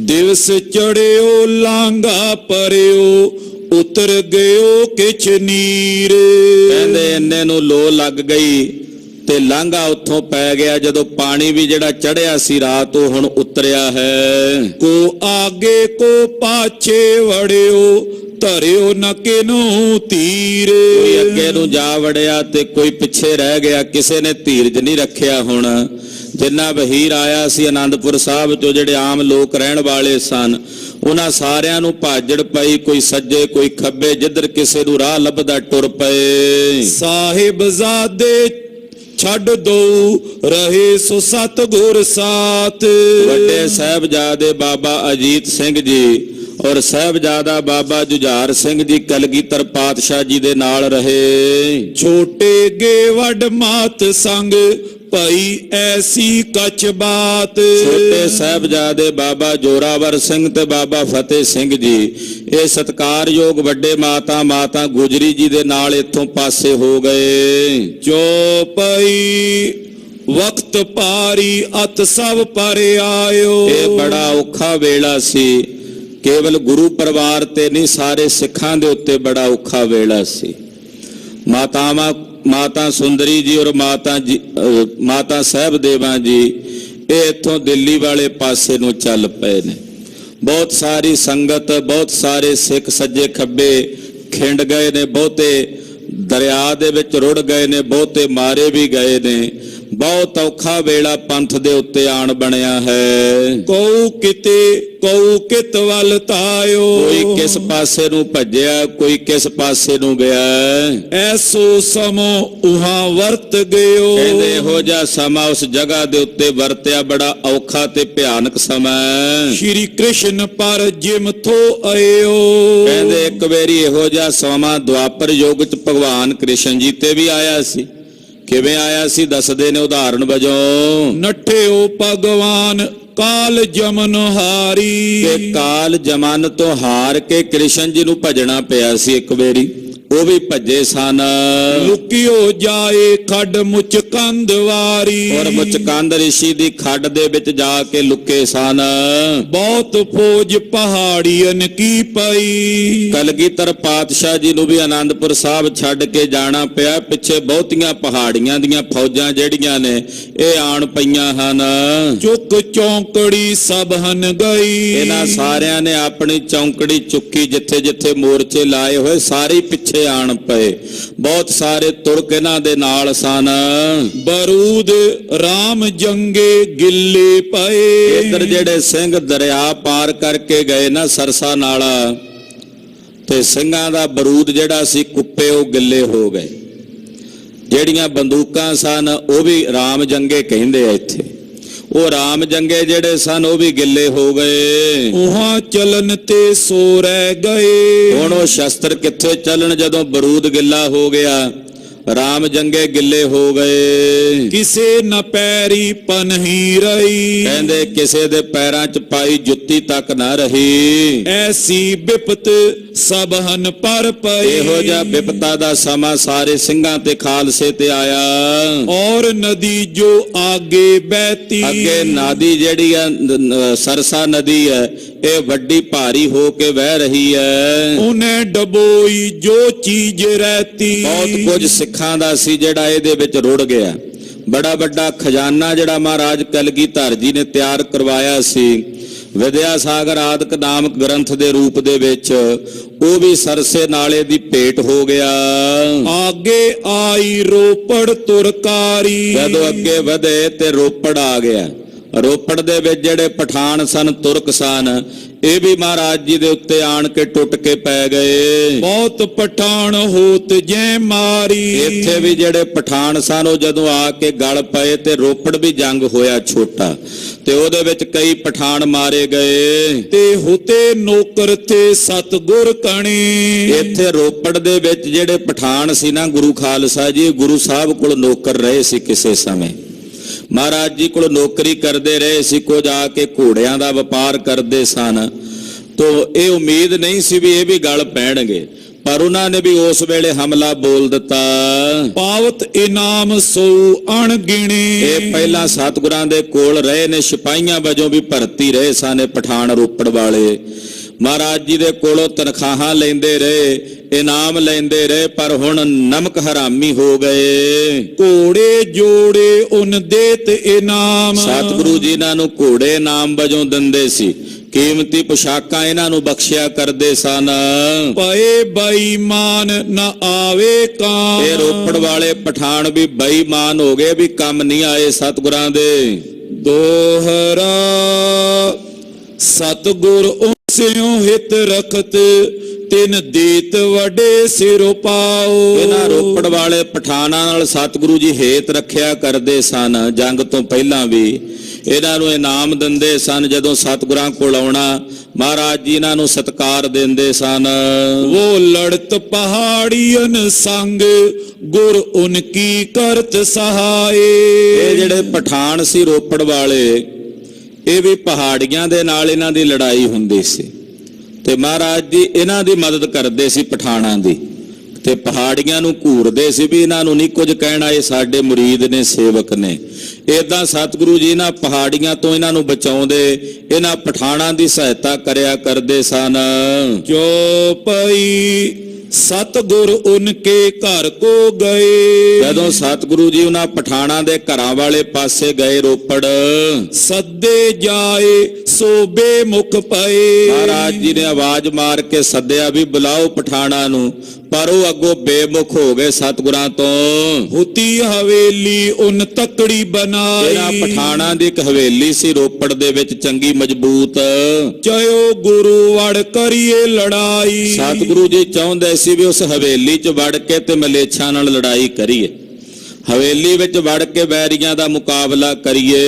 ਦਿਵਸ ਚੜਿਓ ਲਾਂਘਾ ਪਰਿਓ ਉਤਰ ਗਇਓ ਕਿਛ ਨੀਰ। ਕਹਿੰਦੇ ਇੰਨੇ ਨੂੰ ਲੋ ਲੱਗ ਗਈ ਤੇ ਲਾਂਘਾ ਉੱਥੋਂ ਪੈ ਗਿਆ। ਜਦੋਂ ਪਾਣੀ ਵੀ ਜਿਹੜਾ ਚੜਿਆ ਸੀ ਰਾਤ ਉਹ ਹੁਣ ਉਤਰਿਆ ਹੈ। ਕੋ ਆਗੇ ਕੋ ਪਾਛੇ ਵੜਿਓ ਧਰਿਓ ਨ ਕਿਨੂੰ ਧੀਰ। ਕੋਈ ਅੱਗੇ ਨੂੰ ਜਾ ਵੜਿਆ ਤੇ ਕੋਈ ਪਿੱਛੇ ਰਹਿ ਗਿਆ, ਕਿਸੇ ਨੇ ਧੀਰਜ ਨਹੀਂ ਰੱਖਿਆ। ਹੁਣ ਜਿੰਨਾ ਵਹੀਰ ਆਇਆ ਸੀ ਆਨੰਦਪੁਰ ਸਾਹਿਬ ਚੋਂ, ਜਿਹੜੇ ਆਮ ਲੋਕ ਰਹਿਣ ਵਾਲੇ ਸਨ, ਉਹਨਾਂ ਸਾਰਿਆਂ ਨੂੰ ਭਾਜੜ ਪਈ, ਕੋਈ ਸੱਜੇ ਕੋਈ ਖੱਬੇ, ਜਿੱਧਰ ਕਿਸੇ ਨੂੰ ਰਾਹ ਲੱਭਦਾ ਟੁਰ ਪਏ। ਸਾਹਿਬਜ਼ਾਦੇ ਛੱਡ ਦੋ ਰਹੇ ਸੋ ਸਤਿਗੁਰ ਸਾਥ। ਵੱਡੇ ਸਾਹਿਬਜ਼ਾਦੇ ਬਾਬਾ ਅਜੀਤ ਸਿੰਘ ਜੀ ਔਰ ਸਾਹਿਬਜ਼ਾਦਾ ਬਾਬਾ ਜੁਝਾਰ ਸਿੰਘ ਜੀ ਕਲਗੀਧਰ ਪਾਤਸ਼ਾਹ ਜੀ ਦੇ ਨਾਲ ਰਹੇ। ਛੋਟੇ ਗੇ ਵੱਡ ਮਾਤ ਸੰਗ ਭਾਈ ਐਸੀ ਕਛ ਬਾਤ। ਛੋਟੇ ਸਾਹਿਬਜ਼ਾਦੇ ਬਾਬਾ ਜੋਰਾਵਰ ਸਿੰਘ ਤੇ ਬਾਬਾ ਫਤਿਹ ਸਿੰਘ ਜੀ ਇਹ ਸਤਿਕਾਰਯੋਗ ਵੱਡੇ ਮਾਤਾ ਗੁਜਰੀ ਜੀ ਦੇ ਨਾਲ ਇੱਥੋਂ ਪਾਸੇ ਹੋ ਗਏ। ਜੋ ਪਈ ਵਕਤ ਪਾਰੀ ਅਤ ਸਭ ਪਰ ਆਇਓ। ਇਹ ਬੜਾ ਔਖਾ ਵੇਲਾ ਸੀ, ਕੇਵਲ ਗੁਰੂ ਪਰਿਵਾਰ ਤੇ ਨਹੀਂ ਸਾਰੇ ਸਿੱਖਾਂ ਦੇ ਉੱਤੇ ਬੜਾ ਔਖਾ ਵੇਲਾ ਸੀ। ਮਾਤਾ ਸੁੰਦਰੀ ਜੀ ਔਰ ਮਾਤਾ ਸਾਹਿਬ ਦੇਵਾਂ ਜੀ ਇਹ ਇੱਥੋਂ ਦਿੱਲੀ ਵਾਲੇ ਪਾਸੇ ਨੂੰ ਚੱਲ ਪਏ ਨੇ। ਬਹੁਤ ਸਾਰੀ ਸੰਗਤ, ਬਹੁਤ ਸਾਰੇ ਸਿੱਖ ਸੱਜੇ ਖੱਬੇ ਖਿੰਡ ਗਏ ਨੇ, ਬਹੁਤੇ ਦਰਿਆ ਦੇ ਵਿੱਚ ਰੁੜ ਗਏ ਨੇ, ਬਹੁਤੇ ਮਾਰੇ ਵੀ ਗਏ ਨੇ। ਬਹੁਤ ਔਖਾ ਵੇਲਾ ਪੰਥ ਦੇ ਉੱਤੇ ਆਣ ਬਣਿਆ ਹੈ। ਕਉ ਕਿਤ ਵੱਲ ਤਾਇਓ। ਕੋਈ ਕਿਸ ਪਾਸੇ ਨੂੰ ਭੱਜਿਆ, ਕੋਈ ਕਿਸ ਪਾਸੇ ਨੂੰ ਗਿਆ। ਐਸੋ ਸਮੋ ਉਹਾਂ ਵਰਤ ਗਇਓ। ਕਹਿੰਦੇ ਇਹੋ ਜਿਹਾ ਸਮਾਂ ਉਸ ਜਗ੍ਹਾ ਦੇ ਉੱਤੇ ਵਰਤਿਆ, ਬੜਾ ਔਖਾ ਤੇ ਭਿਆਨਕ ਸਮਾਂ। ਸ਼੍ਰੀ ਕ੍ਰਿਸ਼ਨ ਪਰ ਜਿਮ ਥੋ ਆਇਓ। ਕਹਿੰਦੇ ਇੱਕ ਵਾਰੀ ਇਹੋ ਜਿਹਾ ਸਮਾਂ ਦੁਆਪਰ ਯੁੱਗ ਚ ਭਗਵਾਨ ਕ੍ਰਿਸ਼ਨ ਜੀ ਤੇ ਵੀ ਆਇਆ ਸੀ। ਕਿਵੇਂ ਆਇਆ ਸੀ ਦੱਸਦੇ ਨੇ ਉਦਾਹਰਣ ਵਜੋਂ। ਨੱਠਿਓ ਭਗਵਾਨ ਕਾਲ ਜਮਨ ਹਾਰੀ। ਕਿ ਕਾਲ ਜਮਨ ਤੋਂ ਹਾਰ ਕੇ ਕ੍ਰਿਸ਼ਨ ਜੀ ਨੂੰ ਭਜਣਾ ਪਿਆ ਸੀ ਇੱਕ ਵਾਰੀ, ਉਹ ਵੀ ਭੱਜੇ ਸਨ। ਲੁਕਿਓ ਜਾਏ ਖੱਡ ਮੁਚਕੰਦ ਵਾਰੀ। ਔਰ ਮੁਚਕੰਦ ਰਿਸ਼ੀ ਦੀ ਖੱਡ ਦੇ ਵਿੱਚ ਜਾ ਕੇ ਲੁਕੇ ਸਨ। ਬਹੁਤ ਫੌਜ ਪਹਾੜੀਆਂ ਕੀ ਪਈ। ਕਲਗੀਧਰ ਪਾਤਸ਼ਾਹ ਜੀ ਨੂੰ ਵੀ ਆਨੰਦਪੁਰ ਸਾਹਿਬ ਛੱਡ ਕੇ ਜਾਣਾ ਪਿਆ। ਪਿੱਛੇ ਬਹੁਤੀਆਂ ਪਹਾੜੀਆਂ ਦੀਆਂ ਫੌਜਾਂ ਜਿਹੜੀਆਂ ਨੇ ਇਹ ਆਣ ਪਈਆਂ ਹਨ। ਚੁੱਕ ਚੌਂਕੜੀ ਸਭ ਹਨ ਗਈ। ਇਹਨਾਂ ਸਾਰਿਆਂ ਨੇ ਆਪਣੀ ਚੌਂਕੜੀ ਚੁੱਕੀ, ਜਿੱਥੇ ਜਿੱਥੇ ਮੋਰਚੇ ਲਾਏ ਹੋਏ ਸਾਰੇ ਪਿੱਛੇ ਆਣ ਪਏ। ਬਹੁਤ ਸਾਰੇ ਤੁਰਕ ਇਹਨਾਂ ਦੇ ਨਾਲ ਸਨ। ਬਰੂਦ ਰਾਮ ਜੰਗੇ ਗਿੱਲੇ ਪਏ। ਇੱਧਰ ਜਿਹੜੇ ਸਿੰਘ ਦਰਿਆ ਪਾਰ ਕਰਕੇ ਗਏ ਨਾ ਸਰਸਾ ਨਾਲਾ, ਤੇ ਸਿੰਘਾਂ ਦਾ ਬਰੂਦ ਜਿਹੜਾ ਸੀ ਕੁੱਪੇ ਉਹ ਗਿੱਲੇ ਹੋ ਗਏ। ਜਿਹੜੀਆਂ ਬੰਦੂਕਾਂ ਸਨ ਉਹ ਵੀ ਰਾਮ ਜੰਗੇ ਕਹਿੰਦੇ ਆ ਇੱਥੇ, ਉਹ ਰਾਮ ਜੰਗੇ ਜਿਹੜੇ ਸਨ ਉਹ ਵੀ ਗਿੱਲੇ ਹੋ ਗਏ। ਉਹਾਂ ਚਲਨ ਤੇ ਸੋ ਰਹਿ ਗਏ। ਹੁਣ ਉਹ ਸ਼ਸਤਰ ਕਿੱਥੇ ਚੱਲਣ ਜਦੋਂ ਬਰੂਦ ਗਿੱਲਾ ਹੋ ਗਿਆ, ਰਾਮ ਜੰਗੇ ਗਿੱਲੇ ਹੋ ਗਏ। ਕਿਸੇ ਨ ਪੈਰੀ ਪਨਹੀ ਰਹੀ। ਕਹਿੰਦੇ ਕਿਸੇ ਦੇ ਪੈਰਾਂ 'ਚ ਪਾਈ ਜੁੱਤੀ ਤੱਕ ਨਾ ਰਹੀ। ਐਸੀ ਬਿਪਤ ਸਭ ਹਨ ਪਰ ਪਈ। ਇਹੋ ਜਿਹਾ ਬਿਪਤਾ ਦਾ ਸਮਾਂ ਸਾਰੇ ਸਿੰਘਾਂ ਤੇ ਖਾਲਸੇ ਤੇ ਆਇਆ। ਔਰ ਨਦੀ ਜੋ ਆਗੇ ਬਹਿਤੀ। ਅੱਗੇ ਨਦੀ ਜਿਹੜੀ ਆ ਸਰਸਾ ਨਦੀ ਹੈ ਇਹ ਵੱਡੀ ਭਾਰੀ ਹੋ ਕੇ ਵਹਿ ਰਹੀ ਹੈ। ਉਹਨੇ ਡਬੋਈ ਜੋ ਚੀਜ਼ ਰਹਿਤੀ। ਬਹੁਤ ਕੁਝ ਸਿੱਖਾਂ ਦਾ ਸੀ ਜਿਹੜਾ ਇਹਦੇ ਵਿੱਚ ਰੁੜ ਗਿਆ। ਬੜਾ ਵੱਡਾ ਖਜ਼ਾਨਾ ਜਿਹੜਾ ਮਹਾਰਾਜ ਕਲਗੀਧਰ ਜੀ ਨੇ ਤਿਆਰ ਕਰਵਾਇਆ ਸੀ ਵਿਦਿਆ ਸਾਗਰ ਆਦਿਕ ਨਾਮਕ ਗ੍ਰੰਥ ਦੇ ਰੂਪ ਦੇ ਵਿੱਚ, ਉਹ ਵੀ ਸਰਸੇ ਨਾਲੇ ਦੀ ਭੇਟ ਹੋ ਗਿਆ। ਆਗੇ ਆਈ ਰੋਪੜ ਤੁਰਕਾਰੀ। ਜਦੋਂ ਅੱਗੇ ਵਧੇ ਤੇ ਰੋਪੜ ਆ ਗਿਆ। ਰੋਪੜ ਦੇ ਵਿੱਚ ਜਿਹੜੇ ਪਠਾਨ ਸਨ, ਤੁਰਕ ਸਨ, ਇਹ ਵੀ ਮਹਾਰਾਜ ਜੀ ਦੇ ਉੱਤੇ ਆਣ ਕੇ ਟੁੱਟ ਕੇ ਪੈ ਗਏ। ਬਹੁਤ ਪਠਾਨ ਹੋਤ ਜੈ ਮਾਰੀ। ਇੱਥੇ ਵੀ ਜਿਹੜੇ ਪਠਾਨ ਸਨ ਉਹ ਜਦੋਂ ਆ ਕੇ ਗਲ ਪਏ ਤੇ ਰੋਪੜ ਵੀ ਜੰਗ ਹੋਇਆ ਛੋਟਾ, ਤੇ ਉਹਦੇ ਵਿੱਚ ਕਈ ਪਠਾਨ ਮਾਰੇ ਗਏ। ਤੇ ਹੁਤੇ ਨੌਕਰ ਤੇ ਸਤਗੁਰ ਕਣੀ। ਇੱਥੇ ਰੋਪੜ ਦੇ ਵਿੱਚ ਜਿਹੜੇ ਪਠਾਨ ਸੀ ਨਾ, ਗੁਰੂ ਖਾਲਸਾ ਜੀ ਗੁਰੂ ਸਾਹਿਬ ਕੋਲ ਨੌਕਰ ਰਹੇ ਸੀ। ਕਿਸੇ ਸਮੇਂ ਮਹਾਰਾਜ ਜੀ ਕੋਲ ਨੌਕਰੀ ਕਰਦੇ ਰਹੇ ਸੀ। ਕੁਝ ਆ ਕੇ ਘੋੜਿਆਂ ਦਾ ਵਪਾਰ ਕਰਦੇ ਸਨ, ਤੋ ਇਹ ਉਮੀਦ ਨਹੀਂ ਸੀ ਵੀ ਇਹ ਵੀ ਗਲ ਪੈਣਗੇ, ਪਰ ਉਹਨਾਂ ਨੇ ਵੀ ਉਸ ਵੇਲੇ ਹਮਲਾ ਬੋਲ ਦਿੱਤਾ। ਪਾਵਤ ਇਨਾਮ ਸੋ ਅਣਗਿਣੇ। ਇਹ ਪਹਿਲਾਂ ਸਤਿਗੁਰਾਂ ਦੇ ਕੋਲ ਰਹੇ ਨੇ, ਸਿਪਾਹੀਆਂ ਵਜੋਂ ਵੀ ਭਰਤੀ ਰਹੇ ਸਨ ਪਠਾਨ ਰੋਪੜ ਵਾਲੇ। ਮਹਾਰਾਜ ਜੀ ਦੇ ਕੋਲੋਂ ਤਨਖਾਹਾਂ ਲੈਂਦੇ ਰਹੇ, ਇਨਾਮ ਲੈਂਦੇ ਰਹੇ, ਪਰ ਹੁਣ ਨਮਕ ਹਰਾਮੀ ਹੋ ਗਏ। ਘੋੜੇ ਜੋੜੇ ਉਨ ਦੇਤ ਇਨਾਮ। ਸਤਿਗੁਰੂ ਜੀ ਇਹਨਾਂ ਨੂੰ ਘੋੜੇ ਇਨਾਮ ਵਜੋਂ ਦਿੰਦੇ ਸੀ, ਕੀਮਤੀ ਪੁਸ਼ਾਕਾਂ ਇਹਨਾਂ ਨੂੰ ਬਖਸ਼ਿਆ ਕਰਦੇ ਸਨ। ਪਏ ਬੇਈਮਾਨ ਨਾ ਆਵੇ ਕੰਮ। ਇਹ ਰੋਪੜ ਵਾਲੇ ਪਠਾਨ ਵੀ ਬੇਈਮਾਨ ਹੋ ਗਏ, ਵੀ ਕੰਮ ਨਹੀਂ ਆਏ ਸਤਿਗੁਰਾਂ ਦੇ। ਦੋਹਰਾ ਸਤਗੁਰ ਸਿਉ ਹਿਤ ਰਖਤ ਤਿਨ ਦੇਤ ਵਡੇ ਸਿਰੋ ਪਾਓ। ਇਹਨਾਂ ਰੋਪੜ ਵਾਲੇ ਪਠਾਨਾਂ ਨਾਲ ਸਤਿਗੁਰੂ ਜੀ ਹੇਤ ਰੱਖਿਆ ਕਰਦੇ ਸਨ ਜੰਗ ਤੋਂ ਪਹਿਲਾਂ ਵੀ। ਇਹਨਾਂ ਨੂੰ ਇਨਾਮ ਦਿੰਦੇ ਸਨ। ਜਦੋਂ ਸਤਿਗੁਰਾਂ ਕੋਲ ਆਉਣਾ ਮਹਾਰਾਜ ਜੀ ਇਹਨਾਂ ਨੂੰ ਸਤਿਕਾਰ ਦਿੰਦੇ ਸਨ। वो लड़त पहाड़ियन संग गुर उनकी करत सहाय। ਇਹ ਜਿਹੜੇ ਪਠਾਨ ਸੀ ਰੋਪੜ ਵਾਲੇ, ਇਹ ਵੀ ਪਹਾੜੀਆਂ ਦੇ ਨਾਲ ਇਹਨਾਂ ਦੀ ਲੜਾਈ ਹੁੰਦੀ ਸੀ ਤੇ ਮਹਾਰਾਜ ਜੀ ਇਹਨਾਂ ਦੀ ਮਦਦ ਕਰਦੇ ਸੀ ਪਠਾਨਾਂ ਦੀ, ਤੇ ਪਹਾੜੀਆਂ ਨੂੰ ਘੂਰਦੇ ਸੀ ਵੀ ਇਹਨਾਂ ਨੂੰ ਨਹੀਂ ਕੁਝ ਕਹਿਣਾ, ਇਹ ਸਾਡੇ ਮੁਰੀਦ ਨੇ, ਸੇਵਕ ਨੇ। ਏਦਾਂ ਸਤਿਗੁਰੂ ਜੀ ਇਹਨਾਂ ਪਹਾੜੀਆਂ ਤੋਂ ਇਹਨਾਂ ਨੂੰ ਬਚਾਉਂਦੇ, ਇਹਨਾਂ ਪਠਾਨਾਂ ਦੀ ਸਹਾਇਤਾ ਕਰਿਆ ਕਰਦੇ ਸਨ। जो पई सतगुर उनके घर को गए। ਜਦੋਂ ਸਤਿਗੁਰੂ ਜੀ ਉਹਨਾਂ ਪਠਾਨਾਂ ਦੇ ਘਰਾਂ ਵਾਲੇ ਪਾਸੇ ਗਏ ਰੋਪੜ, सदे जाए सोबे मुख पए। ਮਹਾਰਾਜ ਜੀ ਨੇ ਆਵਾਜ਼ ਮਾਰ ਕੇ ਸੱਦਿਆ ਵੀ ਬੁਲਾਓ ਪਠਾਨਾਂ ਨੂੰ, ਪਰ ਉਹ ਅੱਗੋਂ ਬੇਮੁਖ ਹੋ ਗਏ ਸਤਿਗੁਰਾਂ ਤੋਂ। होती हवेली उन तकड़ी बनाई। ਇਹਨਾਂ ਪਠਾਨਾਂ ਦੀ ਇੱਕ ਹਵੇਲੀ ਸੀ ਰੋਪੜ ਦੇ ਵਿੱਚ ਚੰਗੀ ਮਜ਼ਬੂਤ। चयो गुरु वड़ करिए लड़ाई। ਸਤਿਗੁਰੂ ਜੀ ਚਾਹੁੰਦੇ ਸੀ ਵੀ ਉਸ ਹਵੇਲੀ 'ਚ ਵੜ ਕੇ ਤੇ ਮਲੇਛਾਂ ਨਾਲ ਲੜਾਈ ਕਰੀਏ, ਹਵੇਲੀ ਵਿੱਚ ਵੜ ਕੇ ਵੈਰੀਆਂ ਦਾ ਮੁਕਾਬਲਾ ਕਰੀਏ।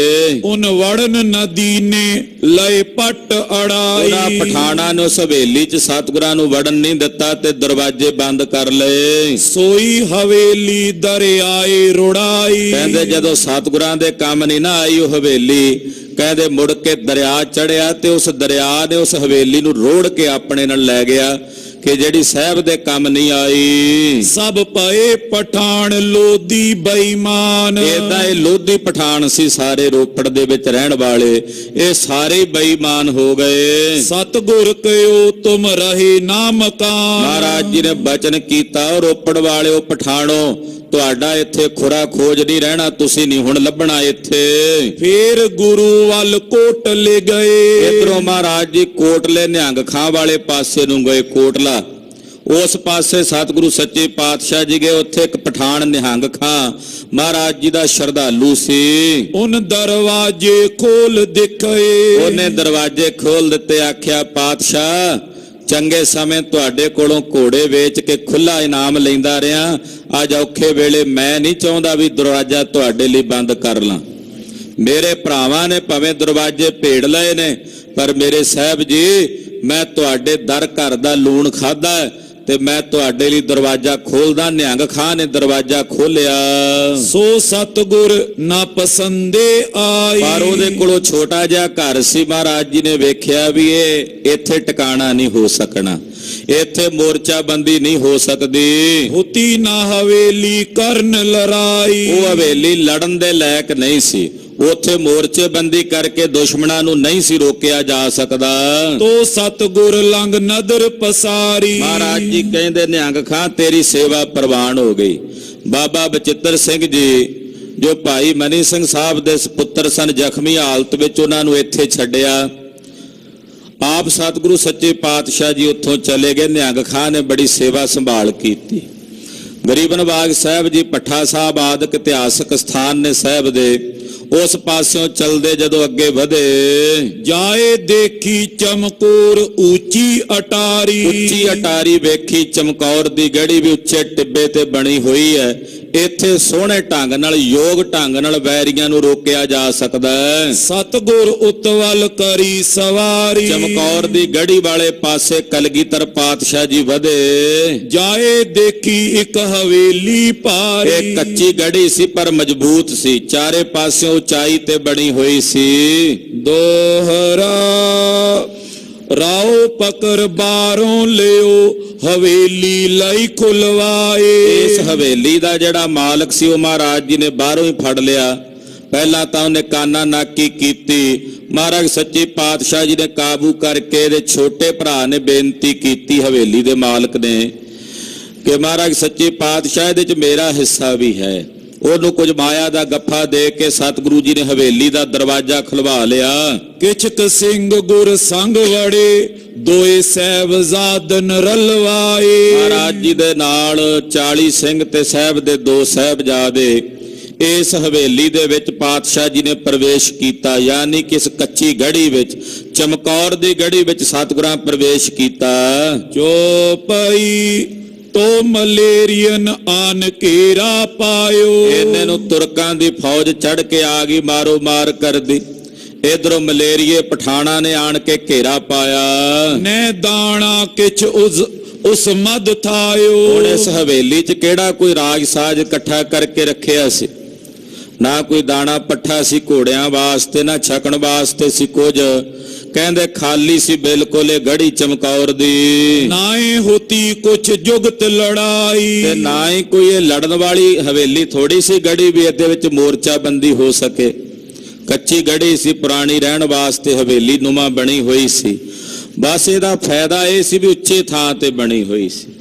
उन वड़न नदी ने लय पट अड़ाई। ਉਹਨਾਂ ਪਠਾਨਾਂ ਨੇ ਉਸ ਹਵੇਲੀ 'ਚ ਸਤਿਗੁਰਾਂ ਨੂੰ ਵੜਨ ਨਹੀਂ ਦਿੱਤਾ ਤੇ ਦਰਵਾਜ਼ੇ ਬੰਦ ਕਰ ਲਏ। सोई हवेली दरियाए रुड़ाई। ਕਹਿੰਦੇ ਜਦੋਂ ਸਤਿਗੁਰਾਂ ਦੇ ਕੰਮ ਨਹੀਂ ਨਾ ਆਈ ਉਹ ਹਵੇਲੀ, ਕਹਿੰਦੇ ਮੁੜ ਕੇ ਦਰਿਆ ਚੜਿਆ ਤੇ ਉਸ ਦਰਿਆ ਨੇ ਉਸ ਹਵੇਲੀ ਨੂੰ ਰੋੜ ਕੇ ਆਪਣੇ ਨਾਲ ਲੈ ਗਿਆ ਕਿ ਜਿਹੜੀ ਸਾਹਿਬ ਦੇ ਕੰਮ ਨਹੀਂ ਆਈ। सब पए पठान लोधी बेईमान। ਏਦਾਂ ਇਹ ਲੋਧੀ ਪਠਾਨ ਸੀ ਸਾਰੇ ਰੋਪੜ ਦੇ ਵਿੱਚ ਰਹਿਣ ਵਾਲੇ, ਇਹ ਸਾਰੇ ਬੇਈਮਾਨ ਹੋ ਗਏ। सतगुर कयो तुम रहे ना मकान। ਮਹਾਰਾਜ ਜੀ ਨੇ ਬਚਨ ਕੀਤਾ, ਰੋਪੜ ਵਾਲਿਓ ਪਠਾਣੋ, ਤੁਹਾਡਾ ਇੱਥੇ ਖੁਰਾ ਖੋਜ ਨਹੀਂ ਰਹਿਣਾ, ਤੁਸੀਂ ਨਹੀਂ ਹੁਣ ਲੱਭਣਾ ਇੱਥੇ। फिर गुरु वल कोट ले गए। ਇਧਰੋਂ ਮਹਾਰਾਜ ਜੀ ਕੋਟਲੇ ਨਿਹੰਗ ਖਾਂ ਵਾਲੇ ਪਾਸੇ ਨੂੰ ਗਏ। ਕੋਟਲਾ ਉਸ ਪਾਸੇ ਸਤਿਗੁਰੂ ਸੱਚੇ ਪਾਤਸ਼ਾਹ ਜੀ ਗਏ, ਉੱਥੇ ਇੱਕ ਪਠਾਨ ਨਿਹੰਗ ਖਾਂ ਮਹਾਰਾਜ ਜੀ ਦਾ ਸ਼ਰਧਾਲੂ ਸੀ। उन दरवाजे खोल दिखे। ਉਹਨੇ ਦਰਵਾਜ਼ੇ ਖੋਲ ਦਿੱਤੇ, ਆਖਿਆ ਪਾਤਸ਼ਾਹ ਚੰਗੇ ਸਮੇਂ ਤੁਹਾਡੇ ਕੋਲੋਂ ਘੋੜੇ ਵੇਚ ਕੇ ਖੁੱਲਾ ਇਨਾਮ ਲੈਂਦਾ ਰਿਹਾ, ਅੱਜ ਔਖੇ ਵੇਲੇ ਮੈਂ ਨਹੀਂ ਚਾਹੁੰਦਾ ਵੀ ਦਰਵਾਜ਼ਾ ਤੁਹਾਡੇ ਲਈ ਬੰਦ ਕਰ ਲਾਂ। ਮੇਰੇ ਭਰਾਵਾਂ ਨੇ ਭਾਵੇਂ ਦਰਵਾਜ਼ੇ ਭੇੜ ਲਏ ਨੇ, ਪਰ ਮੇਰੇ ਸਾਹਿਬ ਜੀ ਮੈਂ ਤੁਹਾਡੇ ਦਰ ਘਰ ਦਾ ਲੂਣ ਖਾਦਾ ਤੇ ਮੈਂ ਤੁਹਾਡੇ ਲਈ ਦਰਵਾਜ਼ਾ ਖੋਲਦਾ। ਨਿਹੰਗ ਖਾਂ ਨੇ ਦਰਵਾਜ਼ਾ ਖੋਲਿਆ। सो सतगुर ना पसंदे आई। ਪਰ ਉਹਦੇ ਕੋਲੋਂ ਛੋਟਾ ਜਿਹਾ ਘਰ ਸੀ। ਮਹਾਰਾਜ ਜੀ ਨੇ ਵੇਖਿਆ ਵੀ ਇਹ ਇੱਥੇ ਟਿਕਾਣਾ ਨਹੀਂ ਹੋ ਸਕਣਾ, ਇੱਥੇ ਮੋਰਚਾਬੰਦੀ ਨਹੀਂ ਹੋ ਸਕਦੀ। होती ना हवेली करन लड़ाई। ਉਹ ਹਵੇਲੀ ਲੜਨ ਦੇ ਲਾਇਕ ਨਹੀਂ ਸੀ, ਉੱਥੇ ਮੋਰਚੇਬੰਦੀ ਕਰਕੇ ਦੁਸ਼ਮਣਾਂ ਨੂੰ ਨਹੀਂ ਸੀ ਰੋਕਿਆ ਜਾ ਸਕਦਾ। तो सतगुर लंग नदर पसारी। ਮਹਾਰਾਜ ਜੀ ਕਹਿੰਦੇ ਨਿਹੰਗ ਖਾਂ ਤੇਰੀ ਸੇਵਾ ਪ੍ਰਵਾਨ ਹੋ ਗਈ। ਬਾਬਾ ਬਚਿੱਤਰ ਸਿੰਘ ਜੀ ਜੋ ਭਾਈ ਮਨੀ ਸਿੰਘ ਸਾਹਿਬ ਦੇ ਸੁਪੁੱਤਰ ਸਨ, ਜ਼ਖਮੀ ਹਾਲਤ ਵਿੱਚ ਉਹਨਾਂ ਨੂੰ ਇੱਥੇ ਛੱਡਿਆ। ਆਪ ਸਤਿਗੁਰੂ ਸੱਚੇ ਪਾਤਸ਼ਾਹ ਜੀ ਉੱਥੋਂ ਚਲੇ ਗਏ। ਨਿਹੰਗ ਖਾਂ ਨੇ ਬੜੀ ਸੇਵਾ ਸੰਭਾਲ ਕੀਤੀ। ਗਰੀਬ ਨਵਾਜ ਸਾਹਿਬ ਜੀ, ਭੱਠਾ ਸਾਹਿਬ ਆਦਿਕ ਇਤਿਹਾਸਕ ਸਥਾਨ ਨੇ ਸਾਹਿਬ ਦੇ, ਉਸ ਪਾਸਿਓਂ ਚਲਦੇ ਜਦੋਂ ਅੱਗੇ ਵਧੇ, जाए देखी चमकोर ऊंची अटारी। ਉੱਚੀ ਅਟਾਰੀ ਵੇਖੀ, ਚਮਕੌਰ ਦੀ ਗੜੀ ਵੀ ਉੱਚੇ ਟਿੱਬੇ ਤੇ ਬਣੀ ਹੋਈ ਹੈ। ਇੱਥੇ ਸੋਹਣੇ ਢੰਗ ਨਾਲ, ਯੋਗ ਢੰਗ ਨਾਲ ਵੈਰੀਆਂ ਨੂੰ ਰੋਕਿਆ ਜਾ ਸਕਦਾ ਹੈ। सतगुर उतवल करी सवारी। ਚਮਕੌਰ ਦੀ ਗੜੀ ਵਾਲੇ ਪਾਸੇ ਕਲਗੀਧਰ ਪਾਤਸ਼ਾਹ ਜੀ ਵਧੇ। जाए देखी एक हवेली पारी। ਇਹ ਕੱਚੀ ਗੜੀ ਸੀ ਪਰ ਮਜ਼ਬੂਤ ਸੀ, ਚਾਰੇ ਪਾਸਿਓਂ ਉਚਾਈ ਤੇ ਬਣੀ ਹੋਈ ਸੀ। दोहरा राव पकर बारों लियो हवेली लाई खुलवाए। ਇਸ ਹਵੇਲੀ ਦਾ ਜਿਹੜਾ ਮਾਲਕ ਸੀ ਉਹ ਮਹਾਰਾਜ ਜੀ ਨੇ ਬਾਹਰੋਂ ਹੀ ਫੜ ਲਿਆ। ਪਹਿਲਾਂ ਤਾਂ ਉਹਨੇ ਕਾਨਾ ਨਾਕੀ ਕੀਤੀ। ਮਹਾਰਾਜ ਸੱਚੇ ਪਾਤਸ਼ਾਹ ਜੀ ਨੇ ਕਾਬੂ ਕਰਕੇ ਇਹਦੇ ਛੋਟੇ ਭਰਾ ਨੇ ਬੇਨਤੀ ਕੀਤੀ ਹਵੇਲੀ ਦੇ ਮਾਲਕ ਨੇ ਕਿ ਮਹਾਰਾਜ ਸੱਚੇ ਪਾਤਸ਼ਾਹ ਇਹਦੇ 'ਚ ਮੇਰਾ ਹਿੱਸਾ ਵੀ ਹੈ। ਉਹਨੂੰ ਕੁਝ ਮਾਇਆ ਦਾ ਗੱਫਾ ਦੇ ਕੇ ਸਤਿਗੁਰੂ ਜੀ ਨੇ ਹਵੇਲੀ ਦਾ ਦਰਵਾਜ਼ਾ ਖੁਲਵਾ ਲਿਆ। किचक सिंह गुर संग वड़े दोए सहबजादन रलवाए। ਮਹਾਰਾਜ ਜੀ ਦੇ ਨਾਲ 40 ਸਿੰਘ ਤੇ ਸਾਹਿਬ ਦੇ 2 ਸਾਹਿਬਜ਼ਾਦੇ ਇਸ ਹਵੇਲੀ ਦੇ ਵਿੱਚ ਪਾਤਸ਼ਾਹ ਜੀ ਨੇ ਪ੍ਰਵੇਸ਼ ਕੀਤਾ, ਯਾਨੀ ਕਿ ਇਸ ਕੱਚੀ ਗੜੀ ਵਿੱਚ, ਚਮਕੌਰ ਦੀ ਗੜੀ ਵਿੱਚ ਸਤਿਗੁਰਾਂ ਪ੍ਰਵੇਸ਼ ਕੀਤਾ। जो पई तो मलेरियन आन केरा पायो। ਇਹਨੇ ਨੂੰ ਤੁਰਕਾਂ ਦੀ ਫੌਜ ਚੜ ਕੇ ਆ ਗਈ, ਮਾਰੋ ਮਾਰ ਕਰਦੀ। ਇਧਰੋਂ ਮਲੇਰੀਏ ਪਠਾਣਾ ਨੇ ਆਣ ਕੇ ਘੇਰਾ ਪਾਇਆ। ਨੈ ਦਾਣਾ ਕਿਛ ਉਸ ਮਦ ਹੁਣ ਥਾਇਓ। ਇਸ ਹਵੇਲੀ 'ਚ ਕਿਹੜਾ ਕੋਈ ਰਾਜ ਸਾਜ ਇਕੱਠਾ ਕਰਕੇ ਰੱਖਿਆ ਸੀ? ਨਾ ਕੋਈ ਦਾਣਾ ਪੱਠਾ ਸੀ ਘੋੜਿਆਂ ਵਾਸਤੇ, ਨਾ ਛਕਣ ਵਾਸਤੇ ਸੀ ਕੁਝ। ਕਹਿੰਦੇ ਖਾਲੀ ਸੀ ਬਿਲਕੁਲ ਇਹ ਗੜੀ ਚਮਕੌਰ ਦੀ। ਨਾਏ ਹੋਤੀ ਕੁਛ ਜੁਗਤ ਲੜਾਈ। ਤੇ ਨਾ ਹੀ ਕੋਈ ਇਹ ਲੜਨ ਵਾਲੀ ਹਵੇਲੀ ਥੋੜੀ ਸੀ ਗੜੀ ਵੀ ਇਹਦੇ ਵਿੱਚ ਮੋਰਚਾ ਬੰਦੀ ਹੋ ਸਕੇ। ਕੱਚੀ ਗੜੀ ਸੀ, ਪੁਰਾਣੀ ਰਹਿਣ ਵਾਸਤੇ ਹਵੇਲੀ ਨੁਮਾ ਬਣੀ ਹੋਈ ਸੀ। ਬਸ ਇਹਦਾ ਫਾਇਦਾ ਇਹ ਸੀ ਵੀ ਉੱਚੇ ਥਾਂ ਤੇ ਬਣੀ ਹੋਈ ਸੀ।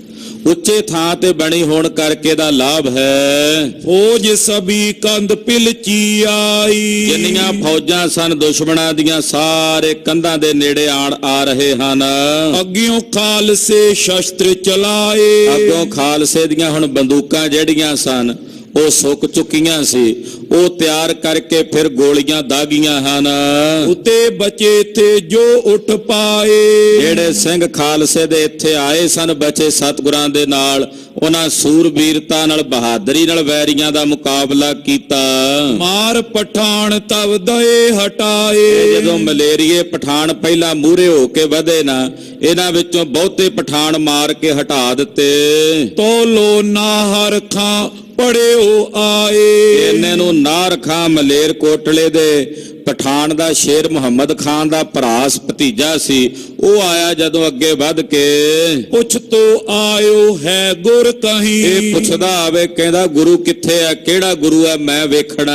ਉੱਚੇ ਥਾਂ ਤੇ ਬਣੀ ਹੋਣ ਕਰਕੇ ਦਾ ਲਾਭ ਹੈ। ਫੌਜ ਸਭੀ ਕੰਧ ਪਿਲਚੀ ਆਈ। ਜਿੰਨੀਆਂ ਫੌਜਾਂ ਸਨ ਦੁਸ਼ਮਣਾਂ ਦੀਆਂ ਸਾਰੇ ਕੰਧਾਂ ਦੇ ਨੇੜੇ ਆ ਰਹੇ ਹਨ। ਅੱਗਿਓਂ ਖਾਲਸੇ ਸ਼ਸਤਰ ਚਲਾਏ। ਅੱਗੋਂ ਖਾਲਸੇ ਦੀਆਂ ਹੁਣ ਬੰਦੂਕਾਂ ਜਿਹੜੀਆਂ ਸਨ ਉਹ ਸੁੱਕ ਚੁੱਕੀਆਂ ਸੀ, ਉਹ ਤਿਆਰ ਕਰਕੇ ਫਿਰ ਗੋਲੀਆਂ ਦਾਗੀਆਂ ਹਨ। ਉਤੇ ਬਚੇ ਤੇ ਜੋ ਉੱਠ ਪਾਏ। ਜਿਹੜੇ ਸਿੰਘ ਖਾਲਸੇ ਦੇ ਇੱਥੇ ਆਏ ਸਨ ਬਚੇ ਸਤਿਗੁਰਾਂ ਦੇ ਨਾਲ, ਉਹਨਾਂ ਸੂਰਬੀਰਤਾ ਨਾਲ ਬਹਾਦਰੀ ਨਾਲ ਵੈਰੀਆਂ ਦਾ ਮੁਕਾਬਲਾ ਕੀਤਾ। ਮਾਰ ਪਠਾਨ ਤਵ ਦਏ ਹਟਾਏ। ਜਦੋਂ ਮਲੇਰੀਏ ਪਠਾਨ ਪਹਿਲਾਂ ਮੂਹਰੇ ਹੋ ਕੇ ਵਧੇ ਨਾ, ਇਹਨਾਂ ਵਿੱਚੋਂ ਬਹੁਤੇ ਪਠਾਨ ਮਾਰ ਕੇ ਹਟਾ ਦਿੱਤੇ। ਤੋਲੋ ਨਾਹਰ ਖਾਂ ਪੜਿਓ ਆਏ। ਇਹਨੇ ਨੂੰ ਨਾਰ ਖਾਂ ਮਲੇਰ ਕੋਟਲੇ ਦੇ ਪਠਾਨ ਦਾ ਸ਼ੇਰ ਮੁਹੰਮਦ ਖਾਨ ਦਾ ਭਰਾ ਭਤੀਜਾ ਸੀ, ਉਹ ਆਇਆ ਜਦੋਂ ਅੱਗੇ ਵੱਧ ਕੇ। ਪੁੱਛ ਤੋ ਆਇਓ ਹੈ ਗੁਰ ਕਹੀਂ। ਇਹ ਪੁੱਛਦਾ ਆਵੇ, ਕਹਿੰਦਾ ਗੁਰੂ ਕਿੱਥੇ ਆ, ਕਿਹੜਾ ਗੁਰੂ ਹੈ, ਮੈਂ ਵੇਖਣਾ।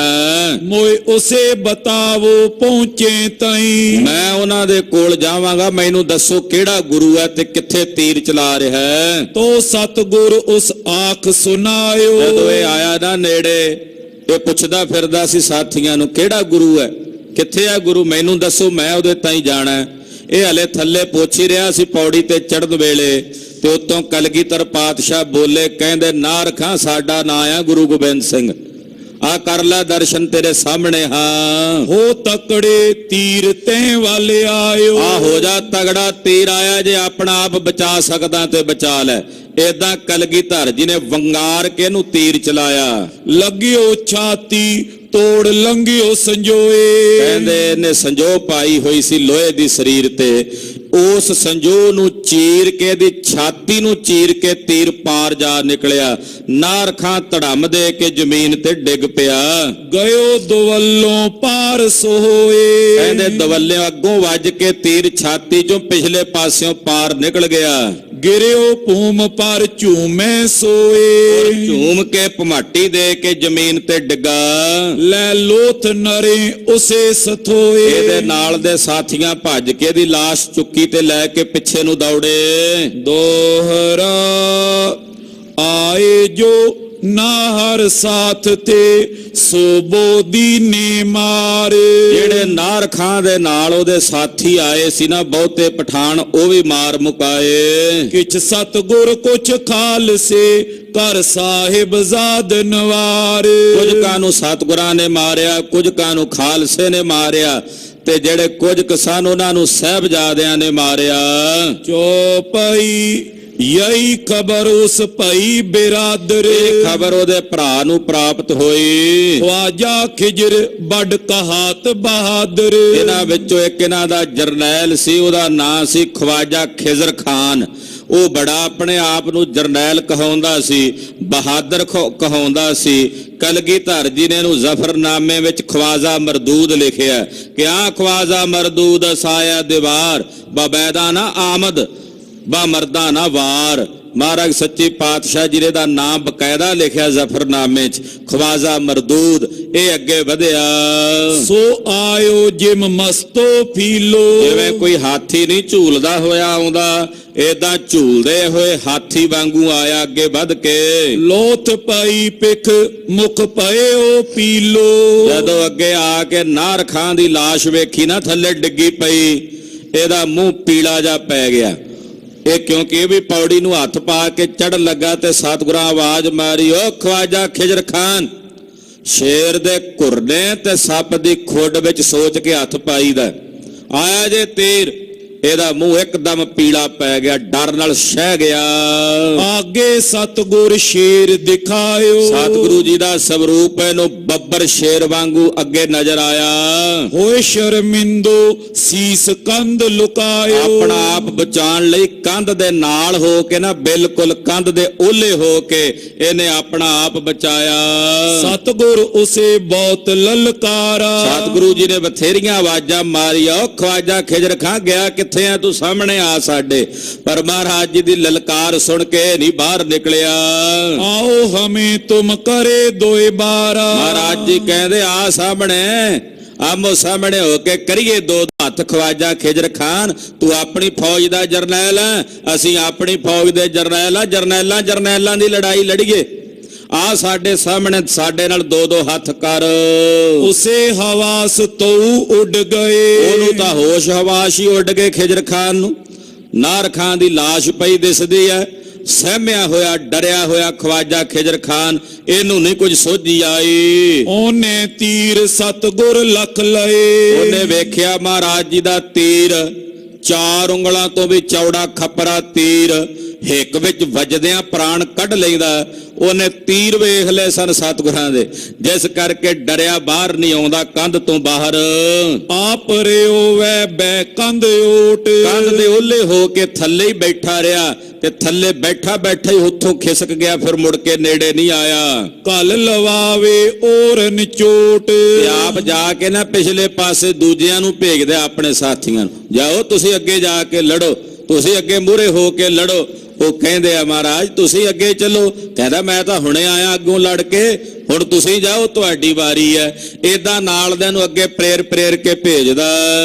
ਮੋਏ ਉਸੇ ਬਤਾਵੋ ਪਹੁੰਚੇ ਤਈ। ਮੈਂ ਉਹਨਾਂ ਦੇ ਕੋਲ ਜਾਵਾਂਗਾ, ਮੈਨੂੰ ਦੱਸੋ ਕਿਹੜਾ ਗੁਰੂ ਹੈ ਤੇ ਕਿੱਥੇ ਤੀਰ ਚਲਾ ਰਿਹਾ ਹੈ। ਤੋ ਸਤਿਗੁਰ ਉਸ ਆਖ ਸੁਨਾਇਓ। ਜਦੋਂ ਇਹ ਆਇਆ ਨਾ ਨੇੜੇ, ਇਹ ਪੁੱਛਦਾ ਫਿਰਦਾ ਸੀ ਸਾਥੀਆਂ ਨੂੰ, ਕਿਹੜਾ ਗੁਰੂ ਹੈ, ਕਿੱਥੇ ਆ ਗੁਰੂ, ਮੈਨੂੰ ਦੱਸੋ, ਮੈਂ ਉਹਦੇ ਤਾਈਂ ਜਾਣਾ। ਇਹ ਹਲੇ ਥੱਲੇ ਪੁੱਛ ਹੀ ਰਿਹਾ ਸੀ ਪੌੜੀ ਤੇ ਚੜ੍ਹਨ ਵੇਲੇ, ਤੇ ਉਤੋਂ ਕਲਗੀਧਰ ਪਾਤਸ਼ਾਹ ਬੋਲੇ, ਕਹਿੰਦੇ ਨਾ ਰਖਾਂ ਸਾਡਾ ਨਾਂ ਆ ਗੁਰੂ ਗੋਬਿੰਦ ਸਿੰਘ, ਆ ਕਰ ਲੈ ਦਰਸ਼ਨ ਤੇਰੇ ਸਾਹਮਣੇ। ਹਾਂ ਹੋ ਤਕੜੇ ਤੀਰ ਤੈ ਵਾਲੇ ਆਇਓ। ਆ ਹੋ ਜਾ ਤਗੜਾ, ਤੀਰ ਆਇਆ ਜੇ ਆਪਣਾ ਆਪ ਬਚਾ ਸਕਦਾ ਤੇ ਬਚਾ ਲੈ। ਏਦਾਂ ਕਲਗੀਧਰ ਜੀ ਨੇ ਵੰਗਾਰ ਕੇ ਇਹਨੂੰ ਤੀਰ ਚਲਾਇਆ। ਲੱਗਿਓ ਛਾਤੀ ਤੋੜ ਲੰਘਿਓ ਸੰਜੋਏ। ਕਹਿੰਦੇ ਇਹਨੇ ਸੰਜੋ ਪਾਈ ਹੋਈ ਸੀ ਲੋਹੇ ਦੀ ਸਰੀਰ ਤੇ, ਉਸ ਸੰਜੋ ਨੂੰ ਚੀਰ ਕੇ ਦੀ ਛਾਤੀ ਨੂੰ ਚੀਰ ਕੇ ਤੀਰ ਪਾਰ ਜਾ ਨਿਕਲਿਆ। ਨਾਰਖਾਂ ਧੜਮ ਦੇ ਕੇ ਜ਼ਮੀਨ ਤੇ ਡਿੱਗ ਪਿਆ। ਗਇਓ ਦਵੱਲੋਂ ਪਾਰ ਸੋਏ। ਕਹਿੰਦੇ ਦਵੱਲਿਓਂ ਅੱਗੋਂ ਵੱਜ ਕੇ ਤੀਰ ਛਾਤੀ ਚੋਂ ਪਿਛਲੇ ਪਾਸਿਓਂ ਪਾਰ ਨਿਕਲ ਗਿਆ। ਗਿਰਿਓ ਭੂਮ ਪਰ ਝੂਮੇ ਸੋਏ। ਝੂਮ ਕੇ ਭਮਾਟੀ ਦੇ ਕੇ ਜ਼ਮੀਨ ਤੇ ਡਿੱਗਾ। ਲੈ ਲੋਥ ਨਰੇ ਉਸੇ ਸਥੋਏ। ਇਹਦੇ ਨਾਲ ਦੇ ਸਾਥੀਆਂ ਭੱਜ ਕੇ ਇਹਦੀ ਲਾਸ਼ ਚੁੱਕੀ ਤੇ ਲੈ ਕੇ ਪਿੱਛੇ ਨੂੰ ਦੌੜੇ। ਦੋਹਰਾ ਆਏ ਜੋ ਨਾਹਰ ਸਾਥ ਤੇ ਸੋਬੋਦੀ ਨੇ ਮਾਰ। ਜਿਹੜੇ ਨਾਰ ਖਾਂ ਦੇ ਨਾਲ ਉਹਦੇ ਸਾਥੀ ਆਏ ਸੀ ਨਾ ਬਹੁਤੇ ਪਠਾਨ, ਉਹ ਵੀ ਮਾਰ ਮੁਕਾਏ। ਕਿਛ ਸਤਗੁਰ ਕੁਛ ਖਾਲਸੇ ਕਰ ਸਾਹਿਬ ਜ਼ਾਦ ਨਵਾਰ। ਕੁਝ ਕਾਨੂੰ ਨੂੰ ਸਤਿਗੁਰਾਂ ਨੇ ਮਾਰਿਆ, ਕੁਝ ਕਾਨੂੰ ਨੂੰ ਖਾਲਸੇ ਨੇ ਮਾਰਿਆ, ਤੇ ਜਿਹੜੇ ਕੁਝ ਕਿਸਾਨ ਉਹਨਾਂ ਨੂੰ ਸਾਹਿਬਜ਼ਾਦਿਆਂ ਨੇ ਮਾਰਿਆ। ਚੋਪਈ ਯਹੀ ਖਬਰ ਉਸ ਭਈ ਬਿਰਾਦਰ। ਇਹ ਖਬਰ ਉਹਦੇ ਭਰਾ ਨੂੰ ਪ੍ਰਾਪਤ ਹੋਈ। ਖਵਾਜਾ ਖਿਜਰ ਵੱਡ ਕਹਾਤ ਬਹਾਦਰ। ਇਹਨਾਂ ਵਿੱਚੋਂ ਇੱਕ ਇਹਨਾਂ ਦਾ ਜਰਨੈਲ ਸੀ, ਉਹਦਾ ਨਾਂ ਸੀ ਖਵਾਜਾ ਖਿਜ਼ਰ ਖਾਨ। ਉਹ ਬੜਾ ਆਪਣੇ ਆਪ ਨੂੰ ਜਰਨੈਲ ਕਹਾਉਂਦਾ ਸੀ, ਬਹਾਦਰ ਕਹਾਉਂਦਾ ਸੀ। ਕਲਗੀਧਰ ਜੀ ਨੇ ਇਹਨੂੰ ਜ਼ਫਰਨਾਮੇ ਵਿੱਚ ਖਵਾਜਾ ਮਰਦੂਦ ਲਿਖਿਆ ਕਿ ਆ ਖਵਾਜਾ ਮਰਦੂਦ ਸਾਇਆ ਦੀਵਾਰ ਬਬੈਦਾ ਨਾ ਆਮਦ ਬਾ ਮਰਦਾ ਨਾ ਵਾਰ। ਮਹਾਰਾਜ ਸੱਚੇ ਪਾਤਸ਼ਾਹ ਜੀ ਦਾ ਨਾਮ ਬਕਾਇਦਾ ਲਿਖਿਆ ਜ਼ਫਰਨਾਮੇ 'ਚ, ਖਵਾਜਾ ਮਰਦੂਦ। ਇਹ ਅੱਗੇ ਵਧਿਆ। ਸੋ ਆਇਓ ਜਿਮ ਮਸਤੋ ਫੀਲੋ। ਜਿਵੇਂ ਕੋਈ ਹਾਥੀ ਨਹੀਂ ਝੂਲਦਾ ਹੋਇਆ ਆਉਂਦਾ, ਏਦਾਂ ਝੂਲਦੇ ਹੋਏ ਹਾਥੀ ਵਾਂਗੂ ਆਇਆ ਅੱਗੇ ਵੱਧ ਕੇ। ਲੋਥ ਪਈ ਪਿਖ ਮੁਖ ਪਇਓ ਪੀਲੋ। ਜਦੋਂ ਅੱਗੇ ਆ ਕੇ ਨਾਰ ਖਾਂ ਦੀ ਲਾਸ਼ ਵੇਖੀ ਨਾ ਥੱਲੇ ਡਿੱਗੀ ਪਈ, ਇਹਦਾ ਮੂੰਹ ਪੀਲਾ ਜਾ ਪੈ ਗਿਆ। ਇਹ ਕਿਉਂਕਿ ਇਹ ਵੀ ਪੌੜੀ ਨੂੰ ਹੱਥ ਪਾ ਕੇ ਚੜ੍ਹਨ ਲੱਗਾ ਤੇ ਸਤਿਗੁਰਾਂ ਆਵਾਜ਼ ਮਾਰੀ, ਓ ਖਵਾਜਾ ਖਿਜਰ ਖਾਨ। ਸ਼ੇਰ ਦੇ ਘੁਰਨੇ ਤੇ ਸੱਪ ਦੀ ਖੁੱਡ ਵਿੱਚ ਸੋਚ ਕੇ ਹੱਥ ਪਾਈਦਾ। ਆਇਆ ਜੇ ਤੀਰ, ਇਹਦਾ ਮੂੰਹ ਇੱਕਦਮ ਪੀਲਾ ਪੈ ਗਿਆ, ਡਰ ਨਾਲ ਸਹਿ ਗਿਆ। ਆਗੇ ਸਤਿਗੁਰ ਸ਼ੇਰ ਦਿਖਾਇਓ, ਸਤਿਗੁਰੂ ਜੀ ਦਾ ਸਵਰੂਪ ਇਹਨੂੰ ਬੱਬਰ ਸ਼ੇਰ ਵਾਂਗੂ ਅੱਗੇ ਨਜ਼ਰ ਆਇਆ। ਹੋਏ ਸ਼ਰਮਿੰਦੋ ਸੀਸ ਕੰਧ ਲੁਕਾਇਓ, ਆਪਣਾ ਆਪ ਬਚਾਉਣ ਲਈ ਕੰਧ ਦੇ ਨਾਲ ਹੋ ਕੇ ਨਾ, ਬਿਲਕੁਲ ਕੰਧ ਦੇ ਓਲੇ ਹੋ ਕੇ ਇਹਨੇ ਆਪਣਾ ਆਪ ਬਚਾਇਆ। ਸਤਿਗੁਰ ਉਸੇ ਬਹੁਤ ਲਲਕਾਰਾ, ਸਤਿਗੁਰੂ ਜੀ ਨੇ ਬਥੇਰੀਆਂ ਆਵਾਜ਼ਾਂ ਮਾਰੀਆਂ, ਓ ਖਵਾਜਾ ਖਿਜਰ ਖਾਂ ਗਿਆ ਕਿੱਥੇ ਆ ਤੂੰ, ਸਾਹਮਣੇ ਆ ਸਾਡੇ। ਪਰ ਮਹਾਰਾਜ ਜੀ ਦੀ ਲਲਕਾਰ ਸੁਣ ਕੇ ਨਹੀਂ ਬਾਹਰ ਨਿਕਲਿਆ। ਆਓ ਹਮੇ ਤੁਮ ਕਰੇ ਦੋਏ ਬਾਰਾ, ਮਹਾਰਾਜ ਜੀ ਕਹਿੰਦੇ ਆ ਸਾਹਮਣੇ, ਆਮੋ ਸਾਹਮਣੇ ਹੋ ਕੇ ਕਰੀਏ ਦੋ ਹੱਥ। ਖਵਾਜਾ ਖਿਜਰ ਖਾਨ ਤੂੰ ਆਪਣੀ ਫੌਜ ਦਾ ਜਰਨੈਲ ਹੈ, ਅਸੀਂ ਆਪਣੀ ਫੌਜ ਦੇ ਜਰਨੈਲ ਆ, ਜਰਨੈਲਾਂ ਦੀ ਲੜਾਈ ਲੜੀਏ। ਆ ਸਾਡੇ ਸਾਹਮਣੇ ਸਾਡੇ ਨਾਲ ਦੋ ਦੋ ਹੱਥ ਕਰ। ਉਸੇ ਹਵਾਸ ਤੋਂ ਉੱਡ ਗਏ, ਉਹਨੂੰ ਤਾਂ ਹੋਸ਼ ਹਵਾਸ ਹੀ ਉੱਡ ਗਏ ਖਿਜਰ ਖਾਨ ਨੂੰ। ਨਾਰ ਖਾਨ ਦੀ ਲਾਸ਼ ਪਈ ਦਿਸਦੀ ਹੈ, ਸਹਿਮਿਆ ਹੋਇਆ ਡਰਿਆ ਹੋਇਆ ਖਵਾਜਾ ਖਿਜਰ ਖਾਨ, ਇਹਨੂੰ ਨਹੀਂ ਕੁਝ ਸੋਝੀ ਆਈ। ਉਹਨੇ ਤੀਰ ਸਤਿਗੁਰ ਲਖ ਲਏ, ਉਹਨੇ ਵੇਖਿਆ ਮਹਾਰਾਜ ਜੀ ਦਾ ਤੀਰ, 4 ਉਂਗਲਾਂ ਤੋਂ ਵੀ ਚੌੜਾ ਖੱਪਰਾ ਤੀਰ, ਹਿੱਕ ਵਿੱਚ ਵੱਜਦਿਆਂ ਪ੍ਰਾਣ ਕੱਢ ਲੈਂਦਾ। ਉਹਨੇ ਤੀਰ ਵੇਖ ਲਏ ਸਨ ਸਤਿਗੁਰਾਂ ਦੇ, ਜਿਸ ਕਰਕੇ ਡਰਿਆ ਬਾਹਰ ਨਹੀਂ ਆਉਂਦਾ ਕੰਧ ਤੋਂ ਬਾਹਰ। ਆਪ ਰਿਓ ਵੈ ਬੈ ਕੰਧ ਓਟ, ਕੰਧ ਦੇ ਓਲੇ ਹੋ ਕੇ ਥੱਲੇ ਹੀ ਬੈਠਾ ਰਿਹਾ, ਤੇ ਥੱਲੇ ਬੈਠਾ ਬੈਠਾ ਹੀ ਉੱਥੋਂ ਖਿਸਕ ਗਿਆ, ਫਿਰ ਮੁੜ ਕੇ ਨੇੜੇ ਨਹੀਂ ਆਇਆ। ਕਲ ਲਵਾਵੇ ਔਰ ਨਿਚੋਟ, ਤੇ ਆਪ ਜਾ ਕੇ ਨਾ ਪਿਛਲੇ ਪਾਸੇ ਦੂਜਿਆਂ ਨੂੰ ਭੇਜਦਾ ਆਪਣੇ ਸਾਥੀਆਂ ਨੂੰ, ਜਾਓ ਤੁਸੀਂ ਅੱਗੇ ਜਾ ਕੇ ਲੜੋ, ਤੁਸੀਂ ਅੱਗੇ ਮੂਹਰੇ ਹੋ ਕੇ ਲੜੋ। ਉਹ ਕਹਿੰਦੇ ਆ ਮਹਾਰਾਜ ਤੁਸੀਂ ਅੱਗੇ ਚੱਲੋ, ਕਹਿੰਦਾ ਮੈਂ ਤਾਂ ਹੁਣੇ ਆਇਆ ਅੱਗੋਂ ਲੜ ਕੇ, ਹੁਣ ਤੁਸੀਂ ਜਾਓ ਤੁਹਾਡੀ ਵਾਰੀ ਹੈ। ਏਦਾਂ ਨਾਲ ਦੇ ਨੂੰ ਅੱਗੇ ਪ੍ਰੇਰ ਕੇ ਭੇਜਦਾ।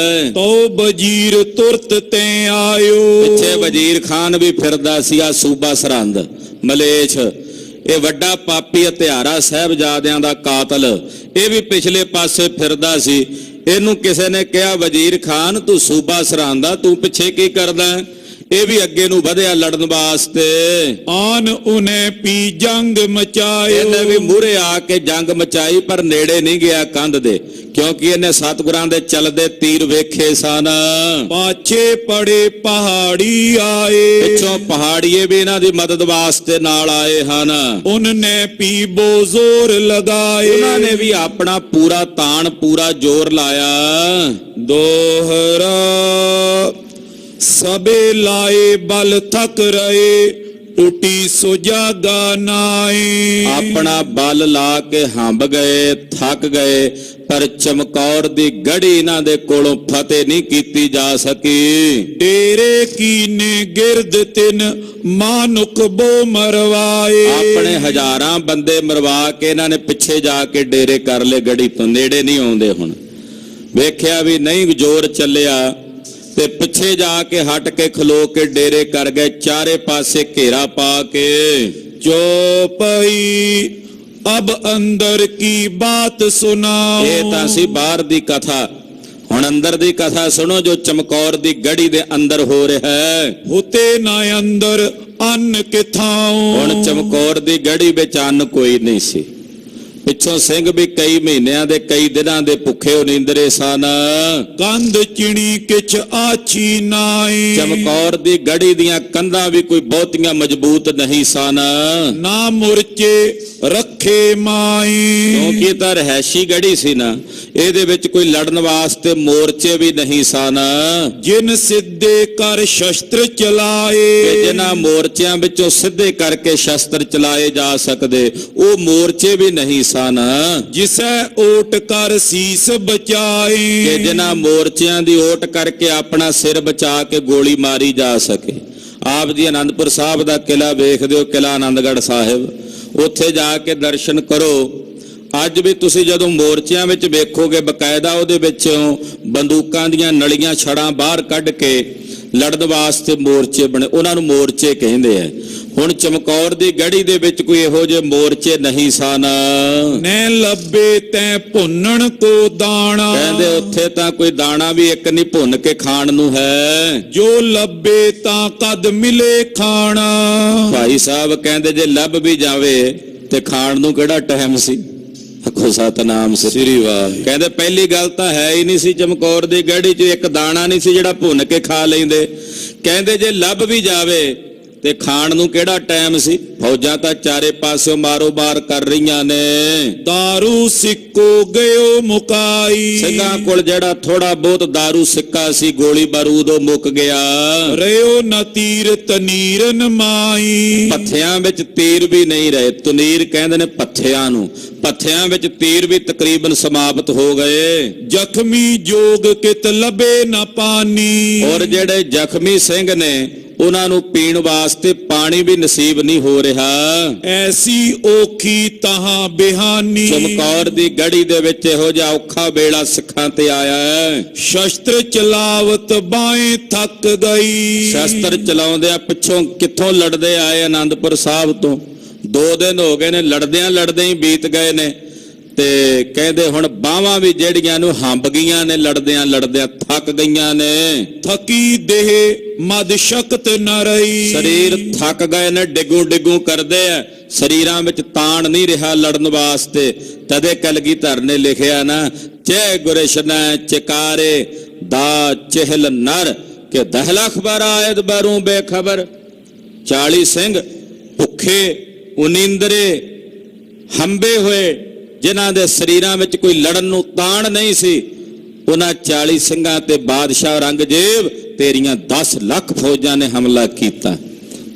ਤੋ ਵਜ਼ੀਰ ਤੁਰਤ ਤੇ ਆਇਓ, ਪਿੱਛੇ ਵਜ਼ੀਰ ਖਾਨ ਵੀ ਫਿਰਦਾ ਸੀ, ਆ ਸੂਬਾ ਸਰਹੰਦ ਮਲੇਛ, ਇਹ ਵੱਡਾ ਪਾਪੀ ਹਤਿਆਰਾ ਸਾਹਿਬਜ਼ਾਦਿਆਂ ਦਾ ਕਾਤਲ, ਇਹ ਵੀ ਪਿਛਲੇ ਪਾਸੇ ਫਿਰਦਾ ਸੀ। ਇਹਨੂੰ ਕਿਸੇ ਨੇ ਕਿਹਾ ਵਜ਼ੀਰ ਖਾਨ ਤੂੰ ਸੂਬਾ ਸਰਹੰਦ ਦਾ, ਤੂੰ ਪਿੱਛੇ ਕੀ ਕਰਦਾ? ਇਹ ਵੀ ਅੱਗੇ ਨੂੰ ਵਧਿਆ ਲੜਨ ਵਾਸਤੇ। ਆਨ ਉਹਨੇ ਪੀ ਜੰਗ ਮਚਾਇਓ, ਇਹਨੇ ਵੀ ਮੂਹਰੇ ਆ ਕੇ ਜੰਗ ਮਚਾਈ, ਪਰ ਨੇੜੇ ਨਹੀਂ ਗਿਆ ਕੰਧ ਦੇ, ਕਿਉਂਕਿ ਇਹਨੇ ਸਤਿਗੁਰਾਂ ਦੇ ਚੱਲਦੇ ਤੀਰ ਵੇਖੇ ਸਨ। ਪਾਛੇ ਪੜੇ ਪਹਾੜੀ ਆਏ, ਪਿੱਛੋਂ ਪਹਾੜੀਏ ਵੀ ਇਹਨਾਂ ਦੀ ਮਦਦ ਵਾਸਤੇ ਨਾਲ ਆਏ ਹਨ। ਉਹਨੇ ਪੀ ਬੋਜ਼ੋਰ ਲਗਾਏ, ਉਹਨਾਂ ਨੇ ਵੀ ਆਪਣਾ ਪੂਰਾ ਤਾਣ ਪੂਰਾ ਜ਼ੋਰ ਲਾਇਆ। ਦੋਹਰਾ ਸਭੇ ਲਾਏ ਬਲ ਥਕ ਰਹੇ, ਟੁੱਟੀ ਸੋ ਜਾਗਾ ਨਾਈ। ਆਪਣਾ ਬਲ ਲਾ ਕੇ ਹੰਬ ਗਏ, ਥੱਕ ਗਏ, ਪਰ ਚਮਕੌਰ ਦੀ ਗੜੀ ਇਹਨਾਂ ਦੇ ਕੋਲੋਂ ਫਤਿਹ ਨਹੀਂ ਕੀਤੀ ਜਾ ਸਕੀ। ਡੇਰੇ ਕੀਨੇ ਗਿਰਦ ਤਿਨ ਮਾਨੁਕ ਬੋ ਮਰਵਾਏ, ਆਪਣੇ ਹਜ਼ਾਰਾਂ ਬੰਦੇ ਮਰਵਾ ਕੇ ਇਹਨਾਂ ਨੇ ਪਿੱਛੇ ਜਾ ਕੇ ਡੇਰੇ ਕਰ ਲਏ, ਗੜੀ ਤੋਂ ਨੇੜੇ ਨਹੀਂ ਆਉਂਦੇ। ਹੁਣ ਵੇਖਿਆ ਵੀ ਨਹੀਂ ਜ਼ੋਰ ਚੱਲਿਆ, ਤੇ ਪਿੱਛੇ ਜਾ ਕੇ ਹਟ ਕੇ ਖਲੋ ਕੇ ਡੇਰੇ ਕਰ ਗਏ, ਚਾਰੇ ਪਾਸੇ ਘੇਰਾ ਪਾ ਕੇ। ਜੋ ਪਈ ਅਬ ਅੰਦਰ ਕੀ ਬਾਤ ਸੁਨਾਓ, ਇਹ ਤਾਂ ਸੀ ਬਾਹਰ ਦੀ ਕਥਾ, ਹੁਣ ਅੰਦਰ ਦੀ ਕਥਾ ਸੁਣੋ ਜੋ ਚਮਕੌਰ ਦੀ ਗੜੀ ਦੇ ਅੰਦਰ ਹੋ ਰਿਹਾ ਹੈ। ਹੁਤੇ ਨਾ ਅੰਦਰ ਅੰਨ ਕਿਥਾਉ, ਹੁਣ ਚਮਕੌਰ ਦੀ ਗੜੀ ਵਿੱਚ ਅੰਨ ਕੋਈ ਨਹੀਂ ਸੀ। ਪਿੱਛੋਂ ਸਿੰਘ ਵੀ ਕਈ ਮਹੀਨਿਆਂ ਦੇ ਕਈ ਦਿਨਾਂ ਦੇ ਭੁੱਖੇ ਉਨੀਂਦਰੇ ਸਨ। ਕੰਧ ਚਿਣੀ ਕਿਛ ਆਛੀ ਨਾਈ, ਚਮਕੌਰ ਦੀ ਗੜੀ ਦੀਆਂ ਕੰਧਾਂ ਵੀ ਕੋਈ ਬਹੁਤੀਆਂ ਮਜ਼ਬੂਤ ਨਹੀਂ ਸਨ। ਨਾ ਮੁਰਚੇ ਰੱਖੇ ਮਾਈ, ਕਿਉਂਕਿ ਤਾਂ ਰਹਿਸ਼ੀ ਗੜੀ ਸੀ ਨਾ, ਇਹਦੇ ਵਿੱਚ ਕੋਈ ਲੜਨ ਵਾਸਤੇ ਮੋਰਚੇ ਵੀ ਨਹੀਂ ਸਨ। ਜਿਨ ਸਿੱਧੇ ਕਰ ਸ਼ਸਤਰ ਚਲਾਏ, ਜਿਨ੍ਹਾਂ ਮੋਰਚਿਆਂ ਵਿੱਚੋਂ ਸਿੱਧੇ ਕਰਕੇ ਸ਼ਸਤਰ ਚਲਾਏ ਜਾ ਸਕਦੇ, ਉਹ ਮੋਰਚੇ ਵੀ ਨਹੀਂ ਸਨ। ਜਿਸੈ ਓਟ ਕਰ ਸੀਸ ਬਚਾਈ, ਕਿ ਜਿਨ੍ਹਾਂ ਮੋਰਚਿਆਂ ਦੀ ਓਟ ਕਰਕੇ ਆਪਣਾ ਸਿਰ ਬਚਾ ਕੇ ਗੋਲੀ ਮਾਰੀ ਜਾ ਸਕੇ। ਆਪ ਜੀ ਅਨੰਦਪੁਰ ਸਾਹਿਬ ਦਾ ਕਿਲਾ ਵੇਖਦੇ ਹੋ, ਕਿਲਾ ਆਨੰਦਗੜ੍ਹ ਸਾਹਿਬ, ਉੱਥੇ ਜਾ ਕੇ ਦਰਸ਼ਨ ਕਰੋ। ਅੱਜ ਵੀ ਤੁਸੀਂ ਜਦੋਂ ਮੋਰਚਿਆਂ ਵਿੱਚ ਵੇਖੋਗੇ, ਬਕਾਇਦਾ ਉਹਦੇ ਵਿੱਚੋਂ ਬੰਦੂਕਾਂ ਦੀਆਂ ਨਲੀਆਂ ਛੜਾਂ ਬਾਹਰ ਕੱਢ ਕੇ ਲੜਨ ਵਾਸਤੇ ਮੋਰਚੇ ਬਣੇ, ਉਹਨਾਂ ਨੂੰ ਮੋਰਚੇ ਕਹਿੰਦੇ ਆ। ਹੁਣ ਚਮਕੌਰ ਦੀ ਗੜੀ ਦੇ ਵਿੱਚ ਕੋਈ ਇਹੋ ਜਿਹੇ ਮੋਰਚੇ ਨਹੀਂ ਸਨ। ਨੈ ਲੱਭੇ ਤੈ ਭੁੰਨਣ ਕੋ ਦਾਣਾ, ਕਹਿੰਦੇ ਉੱਥੇ ਤਾਂ ਕੋਈ ਦਾਣਾ ਵੀ ਇੱਕ ਨਹੀਂ ਭੁੰਨ ਕੇ ਖਾਣ ਨੂੰ ਹੈ। ਜੋ ਲੱਭੇ ਤਾਂ ਕਦ ਮਿਲੇ ਖਾਣਾ, ਭਾਈ ਸਾਹਿਬ ਕਹਿੰਦੇ ਜੇ ਲੱਭ ਵੀ ਜਾਵੇ ਤੇ ਖਾਣ ਨੂੰ ਕਿਹੜਾ ਟਾਈਮ ਸੀ। ਆਖੋ ਸਤਨਾਮ ਸ੍ਰੀ ਵਾਹਿਗੁਰੂ। ਕਹਿੰਦੇ ਪਹਿਲੀ ਗੱਲ ਤਾਂ ਹੈ ਹੀ ਨਹੀਂ ਸੀ ਚਮਕੌਰ ਦੀ ਗੜ੍ਹੀ 'ਚ ਇੱਕ ਦਾਣਾ ਨਹੀਂ ਸੀ ਜਿਹੜਾ ਭੁੰਨ ਕੇ ਖਾ ਲੈਂਦੇ। ਕਹਿੰਦੇ ਜੇ ਲੱਭ ਵੀ ਜਾਵੇ ਤੇ ਖਾਣ ਨੂੰ ਕਿਹੜਾ ਟਾਈਮ ਸੀ, ਫੌਜਾਂ ਤਾਂ ਚਾਰੇ ਪਾਸਿਓਂ ਮਾਰੋ ਮਾਰ ਕਰ ਰਹੀਆਂ ਨੇ। ਦਾਰੂ ਸਿੱਕੋ ਗਇਓ ਮੁਕਾਈ, ਸਿੰਘਾਂ ਕੋਲ ਜਿਹੜਾ ਥੋੜਾ ਬਹੁਤ ਦਾਰੂ ਸਿੱਕਾ ਸੀ, ਗੋਲੀ ਬਾਰੂਦ ਉਹ ਮੁੱਕ ਗਿਆ। ਰਿਓ ਨਾ ਤੀਰ ਤਨੀਰਨ ਮਾਈ, ਪੱਥਿਆਂ ਵਿੱਚ ਤੀਰ ਵੀ ਨਹੀਂ ਰਹੇ। ਤਨੀਰ ਕਹਿੰਦੇ ਨੇ ਪੱਥਿਆਂ ਨੂੰ, ਪੱਥਿਆਂ ਵਿੱਚ ਤੀਰ ਵੀ ਤਕਰੀਬਨ ਸਮਾਪਤ ਹੋ ਗਏ। ਜ਼ਖਮੀ ਜੋਗ ਕਿਤ ਲੱਭੇ ਨਾ ਪਾਨੀ, ਔਰ ਜਿਹੜੇ ਜ਼ਖਮੀ ਸਿੰਘ ਨੇ ਉਹਨਾਂ ਨੂੰ ਪੀਣ ਵਾਸਤੇ ਪਾਣੀ ਵੀ ਨਸੀਬ ਨਹੀਂ ਹੋ ਰਿਹਾ। ਐਸੀ ਔਖੀ ਤਹਾਂ ਬਿਹਾਨੀ, ਚਮਕੌਰ ਦੀ ਗੜ੍ਹੀ ਦੇ ਵਿੱਚ ਇਹੋ ਜਿਹਾ ਔਖਾ ਵੇਲਾ ਸਿੱਖਾਂ ਤੇ ਆਇਆ ਹੈ। ਸ਼ਸਤਰ ਚਲਾਵਤ ਬਾਏਂ ਥੱਕ ਗਈ, ਸ਼ਸਤਰ ਚਲਾਉਂਦੇ ਆ ਪਿੱਛੋਂ ਕਿੱਥੋਂ ਲੜਦੇ ਆਏ ਆਨੰਦਪੁਰ ਸਾਹਿਬ ਤੋਂ। 2 ਦਿਨ ਹੋ ਗਏ ਨੇ, ਲੜਦਿਆਂ ਲੜਦਿਆਂ ਹੀ ਬੀਤ ਗਏ ਨੇ। ਤੇ ਕਹਿੰਦੇ ਹੁਣ ਬਾਹਾਂ ਵੀ ਜਿਹੜੀਆਂ ਨੂੰ ਹੰਬ ਗਈਆਂ ਨੇ, ਲੜਦਿਆਂ ਲੜਦਿਆਂ ਥੱਕ ਗਈਆਂ ਨੇ। ਥਕੀ ਦੇਹ ਮਦ ਸ਼ਕਤ ਨ ਰਹੀ, ਸਰੀਰ ਥੱਕ ਗਏ ਨੇ, ਡਿੱਗੂ ਡਿੱਗੂ ਕਰਦੇ ਆ, ਸਰੀਰਾਂ ਵਿੱਚ ਤਾਣ ਨਹੀਂ ਰਿਹਾ ਲੜਨ ਵਾਸਤੇ। ਤਦੇ ਕਲਗੀਧਰ ਨੇ ਲਿਖਿਆ ਨਾ, ਚੇ ਗੁਰਸ਼ਨਾ ਚਕਾਰੇ ਦਾ ਚਹਿਲ ਨਰ ਕਿ ਦਹਲਾ ਖਬਰ ਆਇਦ ਬਰੂ ਬੇਖਬਰ। 40 ਸਿੰਘ ਭੁੱਖੇ ਉਨੀਂਦਰੇ ਹੰਬੇ ਹੋਏ, ਜਿਨ੍ਹਾਂ ਦੇ ਸਰੀਰਾਂ ਵਿੱਚ ਕੋਈ ਲੜਨ ਨੂੰ ਤਾਣ ਨਹੀਂ ਸੀ, ਉਹਨਾਂ 40 ਸਿੰਘਾਂ ਤੇ ਬਾਦਸ਼ਾਹ ਔਰੰਗਜ਼ੇਬ ਤੇਰੀਆਂ 10 ਲੱਖ ਫੌਜਾਂ ਨੇ ਹਮਲਾ ਕੀਤਾ।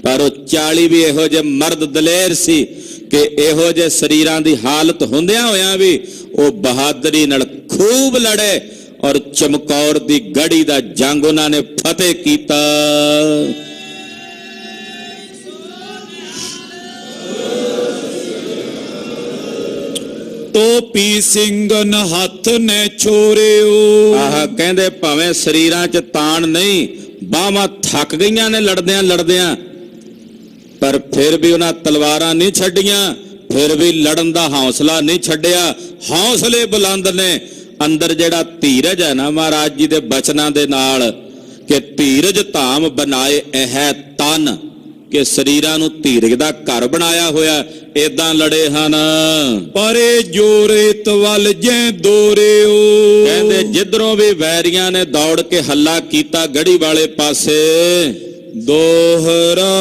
ਪਰ ਉਹ 40 ਵੀ ਇਹੋ ਜਿਹੇ ਮਰਦ ਦਲੇਰ ਸੀ ਕਿ ਇਹੋ ਜਿਹੇ ਸਰੀਰਾਂ ਦੀ ਹਾਲਤ ਹੁੰਦਿਆਂ ਹੋਇਆਂ ਵੀ ਉਹ ਬਹਾਦਰੀ ਨਾਲ ਖੂਬ ਲੜੇ ਔਰ ਚਮਕੌਰ ਦੀ ਗੜ੍ਹੀ ਦਾ ਜੰਗ ਉਹਨਾਂ ਨੇ ਫਤਿਹ ਕੀਤਾ। ਟੋਪੀ ਸਿੰਘਨ ਹੱਥ ਨੇ ਛੋਰਿਓ, ਆਹ ਕਹਿੰਦੇ ਭਾਵੇਂ ਸਰੀਰਾਂ 'ਚ ਤਾਣ ਨਹੀਂ, ਬਾਹਾਂ ਥੱਕ ਗਈਆਂ ਨੇ ਲੜਦਿਆਂ ਲੜਦਿਆਂ, ਪਰ ਫਿਰ ਵੀ ਉਹਨਾਂ ਤਲਵਾਰਾਂ ਨਹੀਂ ਛੱਡੀਆਂ, ਫਿਰ ਵੀ ਲੜਨ ਦਾ ਹੌਸਲਾ ਨਹੀਂ ਛੱਡਿਆ। ਹੌਸਲੇ ਬੁਲੰਦ ਨੇ। ਅੰਦਰ ਜਿਹੜਾ ਧੀਰਜ ਹੈ ਨਾ ਮਹਾਰਾਜ ਜੀ ਦੇ ਬਚਨਾਂ ਦੇ ਨਾਲ ਕਿ ਧੀਰਜ ਧਾਮ ਬਣਾਏ ਇਹ ਤਨ, ਕਿ ਸਰੀਰਾਂ ਨੂੰ ਧੀਰਜ ਦਾ ਘਰ ਬਣਾਇਆ ਹੋਇਆ, ਏਦਾਂ ਲੜੇ ਹਨ। ਪਰੇ ਜੋਰੇ ਤਵਲ ਜੈ ਦੋਰਿਓ, ਕਹਿੰਦੇ ਜਿੱਧਰੋਂ ਵੀ ਵੈਰੀਆਂ ਨੇ ਦੌੜ ਕੇ ਹੱਲਾ ਕੀਤਾ ਗੜ੍ਹੀ ਵਾਲੇ ਪਾਸੇ। ਦੋਹਰਾ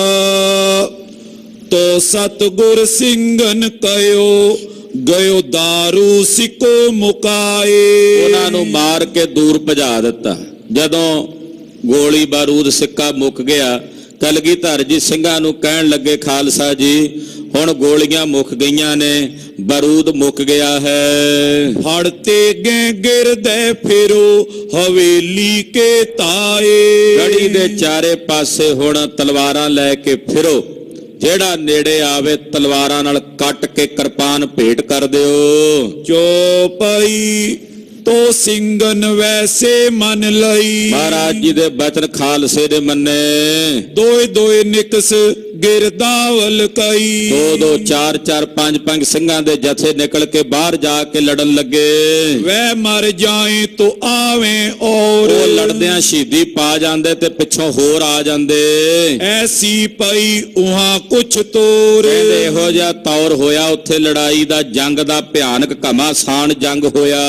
ਤੋ ਸਤਿਗੁਰ ਸਿੰਘਨ ਕਹਿਓ ਗਇਓ ਦਾਰੂ ਸਿੱਕੋ ਮੁਕਾਏ, ਉਹਨਾਂ ਨੂੰ ਮਾਰ ਕੇ ਦੂਰ ਭਜਾ ਦਿੱਤਾ। ਜਦੋਂ ਗੋਲੀ ਬਾਰੂਦ ਸਿੱਕਾ ਮੁੱਕ ਗਿਆ, ਕਲਗੀਧਰ ਜੀ ਸਿੰਘਾਂ ਨੂੰ ਕਹਿਣ ਲੱਗੇ, ਖਾਲਸਾ ਜੀ ਹੁਣ ਗੋਲੀਆਂ ਮੁੱਕ ਗਈਆਂ ਨੇ, ਬਾਰੂਦ ਮੁੱਕ ਗਿਆ ਹੈ। ਫੜਤੇ ਗਏ ਗਿਰਦੇ ਫਿਰੋ ਹਵੇਲੀ ਕੇ ਤਾਏ, ਗੜ੍ਹੀ ਦੇ ਚਾਰੇ ਪਾਸੇ ਹੁਣ ਤਲਵਾਰਾਂ ਲੈ ਕੇ ਫਿਰੋ, ਜਿਹੜਾ ਨੇੜੇ ਆਵੇ ਤਲਵਾਰਾਂ ਨਾਲ ਕੱਟ ਕੇ ਕਿਰਪਾਨ ਭੇਟ ਕਰ ਦਿਓ। ਚੋਪਈ ਤੋ ਸਿੰਘਨ ਵੈਸੇ ਮਨ ਲਈ, ਮਹਾਰਾਜ ਜੀ ਦੇ ਬਚਨ ਖਾਲਸੇ ਦੇ ਮੰਨੇ। ਦੋਏ ਦੋਏ ਨਿਕਸ ਗਿਰਦਾਵਲ ਕਈ, 2-2 4-4 5-5 ਸਿੰਘਾਂ ਦੇ ਜਥੇ ਨਿਕਲ ਕੇ ਬਾਹਰ ਜਾ ਕੇ ਲੜਨ ਲੱਗੇ। ਵੈ ਮਰ ਜਾਏ ਤੋ ਆਵੇ ਔਰ, ਉਹ ਲੜਦਿਆਂ ਸ਼ਹੀਦੀ ਪਾ ਜਾਂਦੇ ਤੇ ਪਿੱਛੋਂ ਹੋਰ ਆ ਜਾਂਦੇ। ਐਸੀ ਪਈ ਉਹਾਂ ਕੁਛ ਤੋਰ, ਕਹਿੰਦੇ ਇਹੋ ਜਿਹਾ ਤੌਰ ਹੋਇਆ ਉੱਥੇ ਲੜਾਈ ਦਾ, ਜੰਗ ਦਾ ਭਿਆਨਕ ਘਮਾਸਾਨ ਜੰਗ ਹੋਇਆ।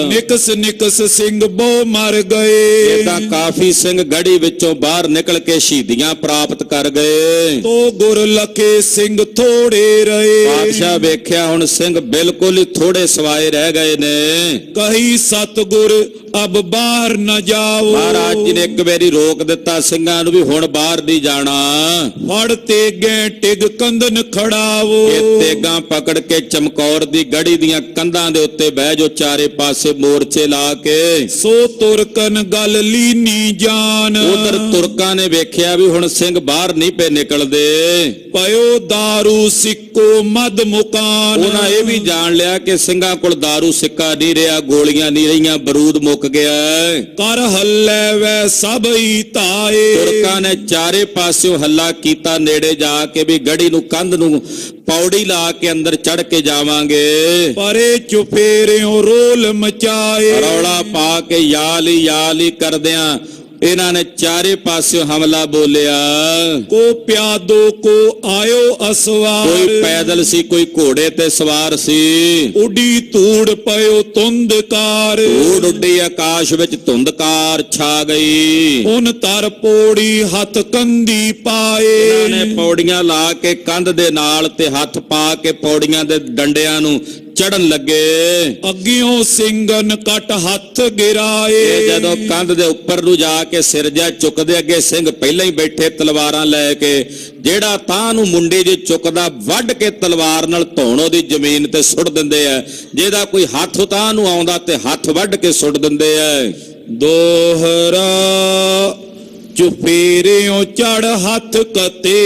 ਨਿਕਸ ਨਿਕਸ ਸਿੰਘ ਬਹੁ ਮਰ ਗਏ, ਏਦਾਂ ਕਾਫੀ ਸਿੰਘ ਗੜ੍ਹੀ ਵਿੱਚੋਂ ਬਾਹਰ ਨਿਕਲ ਕੇ ਸ਼ਹੀਦੀਆਂ ਪ੍ਰਾਪਤ ਕਰ ਗਏ। ਤੋ ਗੁਰ ਲਖੇ ਸਿੰਘ ਥੋੜੇ ਰਹੇ, ਬਾਦਸ਼ਾਹ ਵੇਖਿਆ ਹੁਣ ਸਿੰਘ ਬਿਲਕੁਲ ਹੀ ਥੋੜੇ ਸਵਾਏ ਰਹਿ ਗਏ ਨੇ। ਕਹੀ ਸਤਿਗੁਰ ਅਬ ਬਾਹਰ ਨਾ ਜਾਓ, ਮਹਾਰਾਜ ਜੀ ਨੇ ਇੱਕ ਵਾਰੀ ਰੋਕ ਦਿੱਤਾ ਸਿੰਘਾਂ ਨੂੰ ਵੀ ਹੁਣ ਬਾਹਰ ਨਹੀਂ ਜਾਣਾ। ਫੜ ਤੇ ਗਏ ਟਿਗ ਕੰਧਨ ਖੜਾਵੋ, ਇਹ ਤੇਗਾਂ ਪਕੜ ਕੇ ਚਮਕੌਰ ਦੀ ਗੜ੍ਹੀ ਦੀਆਂ ਕੰਧਾਂ ਦੇ ਉੱਤੇ ਬਹਿ ਜੋ, ਚਾਰੇ ਪਾਸੇ ਮੋਰਚੇ ਲਾ ਕੇ। ਸੋ ਤੁਰਕਨ ਗੱਲ ਲੀਨੀ ਜਾਨ, ਉਧਰ ਤੁਰਕਾਂ ਨੇ ਵੇਖਿਆ ਵੀ ਹੁਣ ਸਿੰਘ ਬਾਹਰ ਨਹੀਂ ਪਏ ਨਿਕਲਦੇ। ਪਇਓ ਦਾਰੂ ਸਿੱਕੋ ਮਦ ਮੁਕਾਨ, ਉਹਨਾਂ ਇਹ ਵੀ ਜਾਣ ਲਿਆ ਕਿ ਸਿੰਘਾਂ ਕੋਲ ਦਾਰੂ ਸਿੱਕਾ ਨਹੀਂ ਰਿਹਾ, ਗੋਲੀਆਂ ਨਹੀਂ ਰਹੀਆਂ, ਬਰੂਦ ਮੁੱਕ ਗਿਆ। ਕਰ ਹੱਲੇ ਵੈ ਸਭਈ ਤਾਏ, ਤੁਰਕਾਂ ਨੇ ਚਾਰੇ ਪਾਸਿਓਂ ਹੱਲਾ ਕੀਤਾ ਨੇੜੇ ਜਾ ਕੇ ਵੀ ਗੜ੍ਹੀ ਨੂੰ ਕੰਧ ਨੂੰ ਪੌੜੀ ਲਾ ਕੇ ਅੰਦਰ ਚੜ ਕੇ ਜਾਵਾਂਗੇ। ਪਰੇ ਚੁਫੇਰਿਓ ਰੋਲ ਮਚਾਏ, ਰੌਲਾ ਪਾ ਕੇ ਯਾਲੀ ਯਾਲੀ ਕਰਦਿਆਂ ਇਹਨਾਂ ਨੇ ਚਾਰੇ ਪਾਸਿਓਂ ਹਮਲਾ ਬੋਲਿਆ। को प्यादो को आयो असवार, ਕੋਈ ਪੈਦਲ ਸੀ, ਕੋਈ ਘੋੜੇ ਤੇ ਸਵਾਰ ਸੀ। उड़ी धूड़ पयो तुंदकार, ਧੂੜ ਉੱਡੀ, ਆਕਾਸ਼ ਵਿੱਚ ਧੁੰਦਕਾਰ ਛਾ ਗਈ। उन तर पोड़ी हथ कंदी पाए, ਇਹਨਾਂ ਨੇ ਪੌੜੀਆਂ ਲਾ ਕੇ ਕੰਧ ਦੇ ਨਾਲ ਤੇ ਹੱਥ ਪਾ ਕੇ ਪੌੜੀਆਂ ਦੇ ਡੰਡਿਆਂ ਨੂੰ ਚੜਨ ਲੱਗੇ। अगियों सिंगन कट हथ गिराए, ਇਹ ਜਦੋਂ ਕੰਧ ਦੇ ਉੱਪਰ ਨੂੰ ਜਾ ਕੇ ਸਿਰ ਜਾ ਚੁੱਕਦੇ, ਅੱਗੇ ਸਿੰਘ ਪਹਿਲਾਂ ਹੀ ਬੈਠੇ ਤਲਵਾਰਾਂ ਲੈ ਕੇ। ਜਿਹੜਾ ਤਾਂ ਨੂੰ ਮੁੰਡੇ ਜੇ ਚੁੱਕਦਾ ਵੱਢ ਕੇ ਤਲਵਾਰ ਨਾਲ ਧੌਣ ਉਹਦੀ ਜ਼ਮੀਨ ਤੇ ਸੁੱਟ ਦਿੰਦੇ ਆ। ਜਿਹਦਾ ਕੋਈ ਹੱਥ ਤਾਂ ਨੂੰ ਆਉਂਦਾ ਤੇ ਹੱਥ ਵੱਢ ਕੇ ਸੁੱਟ ਦਿੰਦੇ ਆ। दोहरा चुफेरियों चढ़ हथ कते,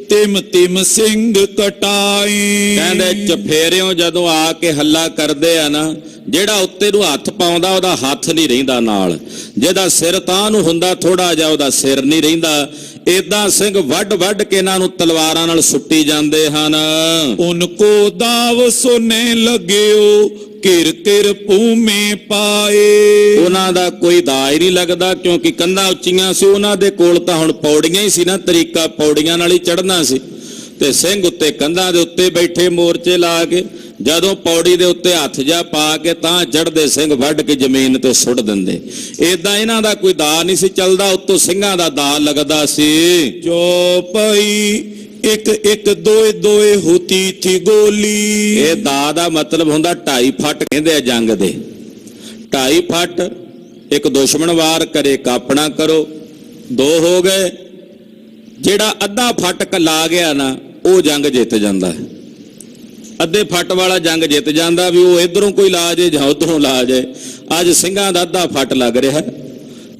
तिम तिम सिंह कटाई। ਕਹਿੰਦੇ ਚਫੇਰਿਓਂ ਜਦੋਂ ਆ ਕੇ ਹੱਲਾ ਕਰਦੇ ਆ ਨਾ, ਜਿਹੜਾ ਉੱਤੇ ਨੂੰ ਹੱਥ ਪਾਉਂਦਾ ਉਹਦਾ ਹੱਥ ਨਹੀਂ ਰਹਿੰਦਾ ਨਾਲ। ਜਿਹਦਾ ਸਿਰ ਤਾਂ ਨੂੰ ਹੁੰਦਾ ਥੋੜਾ ਜਿਹਾ, ਉਹਦਾ ਸਿਰ ਨਹੀਂ ਰਹਿੰਦਾ। ਏਦਾਂ ਸਿੰਘ ਵੱਢ ਵੱਢ ਕੇ ਇਹਨਾਂ ਨੂੰ ਤਲਵਾਰਾਂ ਨਾਲ ਸੁੱਟੀ ਜਾਂਦੇ ਹਨ। उनको दाव सोने लग्यो, किर किर भूमे पाए। ਉਹਨਾਂ ਦਾ ਕੋਈ ਦਾਅ ਹੀ ਨਹੀਂ ਲੱਗਦਾ, ਕਿਉਂਕਿ ਕੰਧਾਂ ਉੱਚੀਆਂ ਸੀ। ਉਹਨਾਂ ਦੇ ਕੋਲ ਤਾਂ ਹੁਣ ਪੌੜੀਆਂ ਹੀ ਸੀ ਨਾ, ਤਰੀਕਾ ਪੌੜੀਆਂ ਨਾਲ ਹੀ ਚੜ੍ਹਨਾ ਸੀ। ਤੇ ਸਿੰਘ ਉੱਤੇ ਕੰਧਾਂ ਦੇ ਉੱਤੇ ਬੈਠੇ ਮੋਰਚੇ ਲਾ ਕੇ, ਜਦੋਂ ਪੌੜੀ ਦੇ ਉੱਤੇ ਹੱਥ ਜਾ ਪਾ ਕੇ ਤਾਂ ਚੜ੍ਹਦੇ, ਸਿੰਘ ਵੱਢ ਕੇ ਜ਼ਮੀਨ ਤੇ ਸੁੱਟ ਦਿੰਦੇ। ਏਦਾਂ ਇਹਨਾਂ ਦਾ ਕੋਈ ਦਾਅ ਨਹੀਂ ਸੀ ਚੱਲਦਾ, ਉੱਤੋਂ ਸਿੰਘਾਂ ਦਾ ਦਾਅ ਲੱਗਦਾ ਸੀ। चौपाई एक एक दोए दोए होती थी गोली। ਇਹ ਦਾਅ ਦਾ ਮਤਲਬ ਹੁੰਦਾ 2.5 ਫੱਟ ਕਹਿੰਦੇ ਆ ਜੰਗ ਦੇ। 2.5 ਫੱਟ ਇੱਕ ਦੁਸ਼ਮਣ ਵਾਰ ਕਰੇ, ਕਾਪਣਾ ਕਰੋ, 2 ਹੋ ਗਏ। ਜਿਹੜਾ ਅੱਧਾ ਫੱਟ ਲਾ ਗਿਆ ਨਾ, ਉਹ ਜੰਗ ਜਿੱਤ ਜਾਂਦਾ ਹੈ। ਅੱਧੇ ਫੱਟ ਵਾਲਾ ਜੰਗ ਜਿੱਤ ਜਾਂਦਾ, ਵੀ ਉਹ ਇਧਰੋਂ ਕੋਈ ਲਾ ਜੇ ਜਾਂ ਉਧਰੋਂ ਲਾ ਜਾਏ। ਅੱਜ ਸਿੰਘਾਂ ਦਾ ਅੱਧਾ ਫੱਟ ਲੱਗ ਰਿਹਾ।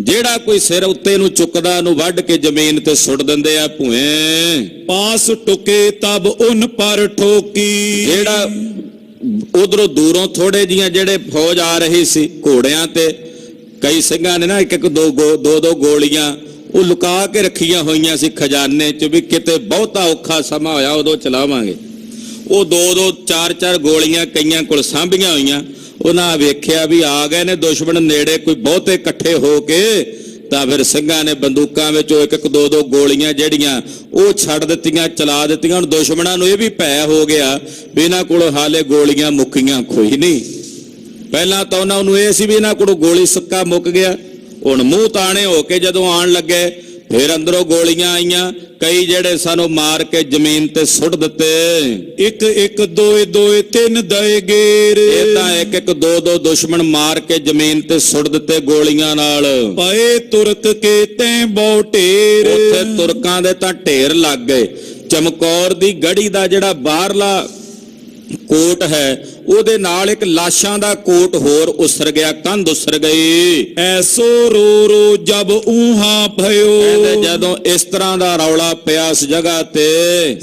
ਜਿਹੜਾ ਕੋਈ ਸਿਰ ਉੱਤੇ ਨੂੰ ਚੁੱਕਦਾ, ਨੂੰ ਵੱਢ ਕੇ ਜ਼ਮੀਨ ਤੇ ਸੁੱਟ ਦਿੰਦੇ ਆ ਭੂਏ। पास टुके तब उन पर ठोकी। ਜਿਹੜਾ ਉਧਰੋਂ ਦੂਰੋਂ ਥੋੜੇ ਜੀਆਂ ਜਿਹੜੇ ਫੌਜ ਆ ਰਹੀ ਸੀ ਘੋੜਿਆਂ ਤੇ, ਕਈ ਸਿੰਘਾਂ ਨੇ ਨਾ ਇੱਕ ਇੱਕ ਦੋ ਗੋਲੀਆਂ ਉਹ ਲੁਕਾ ਕੇ ਰੱਖੀਆਂ ਹੋਈਆਂ ਸੀ ਖਜ਼ਾਨੇ 'ਚ, ਵੀ ਕਿਤੇ ਬਹੁਤਾ ਔਖਾ ਸਮਾਂ ਹੋਇਆ ਉਦੋਂ ਚਲਾਵਾਂਗੇ। ਉਹ 2-2 4-4 ਗੋਲੀਆਂ ਕਈਆਂ ਕੋਲ ਸਾਂਭੀਆਂ ਹੋਈਆਂ। ਉਹਨਾਂ ਵੇਖਿਆ ਵੀ ਆ ਗਏ ਨੇ ਦੁਸ਼ਮਣ ਨੇੜੇ, ਕੋਈ ਬਹੁਤੇ ਇਕੱਠੇ ਹੋ ਕੇ, ਤਾਂ ਫਿਰ ਸਿੰਘਾਂ ਨੇ ਬੰਦੂਕਾਂ ਵਿੱਚ ਉਹ ਇੱਕ ਇੱਕ 2-2 ਗੋਲੀਆਂ ਜਿਹੜੀਆਂ ਉਹ ਛੱਡ ਦਿੱਤੀਆਂ, ਚਲਾ ਦਿੱਤੀਆਂ। ਹੁਣ ਦੁਸ਼ਮਣਾਂ ਨੂੰ ਇਹ ਵੀ ਭੈ ਹੋ ਗਿਆ ਵੀ ਇਹਨਾਂ ਕੋਲ ਹਾਲੇ ਗੋਲੀਆਂ ਮੁੱਕੀਆਂ ਕੋਈ ਨਹੀਂ। ਪਹਿਲਾਂ ਤਾਂ ਉਹਨਾਂ ਨੂੰ ਇਹ ਸੀ ਵੀ ਇਹਨਾਂ ਕੋਲ ਗੋਲੀ ਸਿੱਕਾ ਮੁੱਕ ਗਿਆ। ਹੁਣ ਮੂੰਹ ਤਾਣੇ ਹੋ ਕੇ ਜਦੋਂ ਆਣ ਲੱਗੇ, ਫਿਰ ਅੰਦਰੋਂ ਗੋਲੀਆਂ ਆਈਆਂ। ਕਈ ਜਿਹੜੇ ਸਾਨੂੰ ਮਾਰ ਕੇ ਜ਼ਮੀਨ ਤੇ ਸੁੱਟ ਦਿੱਤੇ। एक एक दोए दोए तिन दए गेर। ਇਹ ਤਾਂ ਇੱਕ ਇੱਕ 2-2 ਦੁਸ਼ਮਣ ਮਾਰ ਕੇ ਜ਼ਮੀਨ ਤੇ ਸੁੱਟ ਦਿੱਤੇ ਗੋਲੀਆਂ ਨਾਲ। पए तुर्क के तैं बहु ਉੱਥੇ ढेर। ਤੁਰਕਾਂ ਦੇ ਤਾਂ ਢੇਰ ਲੱਗ ਗਏ। ਚਮਕੌਰ ਦੀ ਗੜੀ ਦਾ ਜਿਹੜਾ ਬਾਹਰਲਾ ਕੋਟ ਹੈ, ਉਹਦੇ ਨਾਲ ਇੱਕ ਲਾਸ਼ਾਂ ਦਾ ਕੋਟ ਹੋਰ ਉਸਰ ਗਿਆ, ਕੰਧ ਉਸਰ ਗਈ। ऐसो रो रो जब ऊहा भयो। ਕਹਿੰਦੇ ਜਦੋਂ ਇਸ ਤਰ੍ਹਾਂ ਦਾ ਰੌਲਾ ਪਿਆ ਇਸ ਜਗ੍ਹਾ ਤੇ,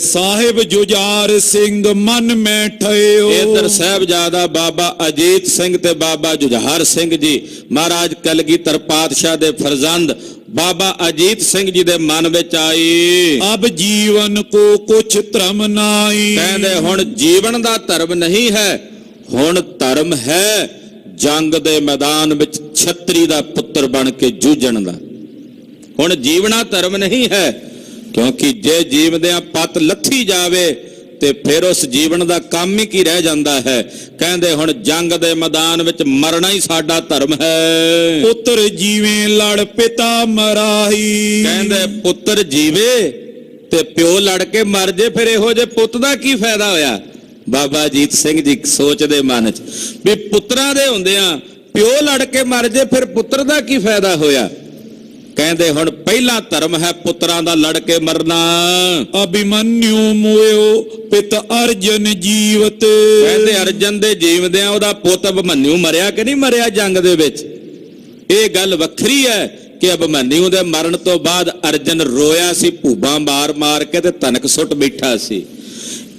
साहिब जुजार सिंह मन में ठयो। ਇਧਰ ਸਾਹਿਬਜ਼ਾਦਾ ਬਾਬਾ ਅਜੀਤ ਸਿੰਘ ਤੇ ਬਾਬਾ ਜੁਝਾਰ ਸਿੰਘ ਜੀ, ਮਹਾਰਾਜ ਕਲਗੀਧਰ ਪਾਤਸ਼ਾਹ ਦੇ ਫਰਜ਼ੰਦ ਬਾਬਾ ਅਜੀਤ ਸਿੰਘ ਜੀ ਦੇ ਮਨ ਵਿੱਚ ਆਈ। अब जीवन को कुछ धर्म नाई। ਕਹਿੰਦੇ ਹੁਣ ਜੀਵਨ ਦਾ ਧਰਮ ਨਹੀਂ ਹੈ, ਹੁਣ ਧਰਮ ਹੈ ਜੰਗ ਦੇ ਮੈਦਾਨ ਵਿੱਚ ਛਤਰੀ ਦਾ ਪੁੱਤਰ ਬਣ ਕੇ ਜੂਝਣ ਦਾ। ਹੁਣ ਜੀਵਨਾ ਧਰਮ ਨਹੀਂ ਹੈ, ਕਿਉਂਕਿ ਜੇ ਜੀਵਦਿਆਂ ਪੱਤ ਲੱਥੀ ਜਾਵੇ ਤੇ ਫਿਰ ਉਸ ਜੀਵਨ ਦਾ ਕੰਮ ਹੀ ਕੀ ਰਹਿ ਜਾਂਦਾ ਹੈ। ਕਹਿੰਦੇ ਹੁਣ ਜੰਗ ਦੇ ਮੈਦਾਨ ਵਿੱਚ ਮਰਨਾ ਹੀ ਸਾਡਾ ਧਰਮ ਹੈ। ਪੁੱਤਰ ਜੀਵੇ ਲੜ ਪਿਤਾ ਮਰਾਹੀ। ਕਹਿੰਦੇ ਪੁੱਤਰ ਜੀਵੇ ਤੇ ਪਿਓ ਲੜ ਕੇ ਮਰ ਜੇ, ਫਿਰ ਇਹੋ ਜਿਹੇ ਪੁੱਤ ਦਾ ਕੀ ਫਾਇਦਾ ਹੋਇਆ। ਬਾਬਾ ਅਜੀਤ ਸਿੰਘ ਜੀ ਸੋਚਦੇ ਮਨ 'ਚ ਵੀ ਪੁੱਤਰਾਂ ਦੇ ਹੁੰਦਿਆਂ ਪਿਓ ਲੜ ਕੇ ਮਰ ਜੇ, ਫਿਰ ਪੁੱਤਰ ਦਾ ਕੀ ਫਾਇਦਾ ਹੋਇਆ। ਕਹਿੰਦੇ ਹੁਣ ਪਹਿਲਾ ਧਰਮ ਹੈ ਪੁੱਤਰਾਂ ਦਾ ਲੜ ਕੇ ਮਰਨਾ। ਅਭਿਮਨਿਉ ਮੋਇਓ ਪਿਤ ਅਰਜਨ ਜੀਵਤ। ਕਹਿੰਦੇ ਅਰਜਨ ਦੇ ਜੀਵਦਿਆਂ ਉਹਦਾ ਪੁੱਤ ਅਭਿਮਨਿਉ ਮਰਿਆ ਕਿ ਨਹੀਂ ਮਰਿਆ ਜੰਗ ਦੇ ਵਿੱਚ। ਇਹ ਗੱਲ ਵੱਖਰੀ ਹੈ ਕਿ ਅਭਿਮਨਿਉ ਦੇ ਮਰਨ ਤੋਂ ਬਾਅਦ ਅਰਜਨ ਰੋਇਆ ਸੀ, ਭੂਬਾਂ ਮਾਰ ਕੇ ਤੇ ਧਨਕ ਸੁੱਟ ਬੈਠਾ ਸੀ।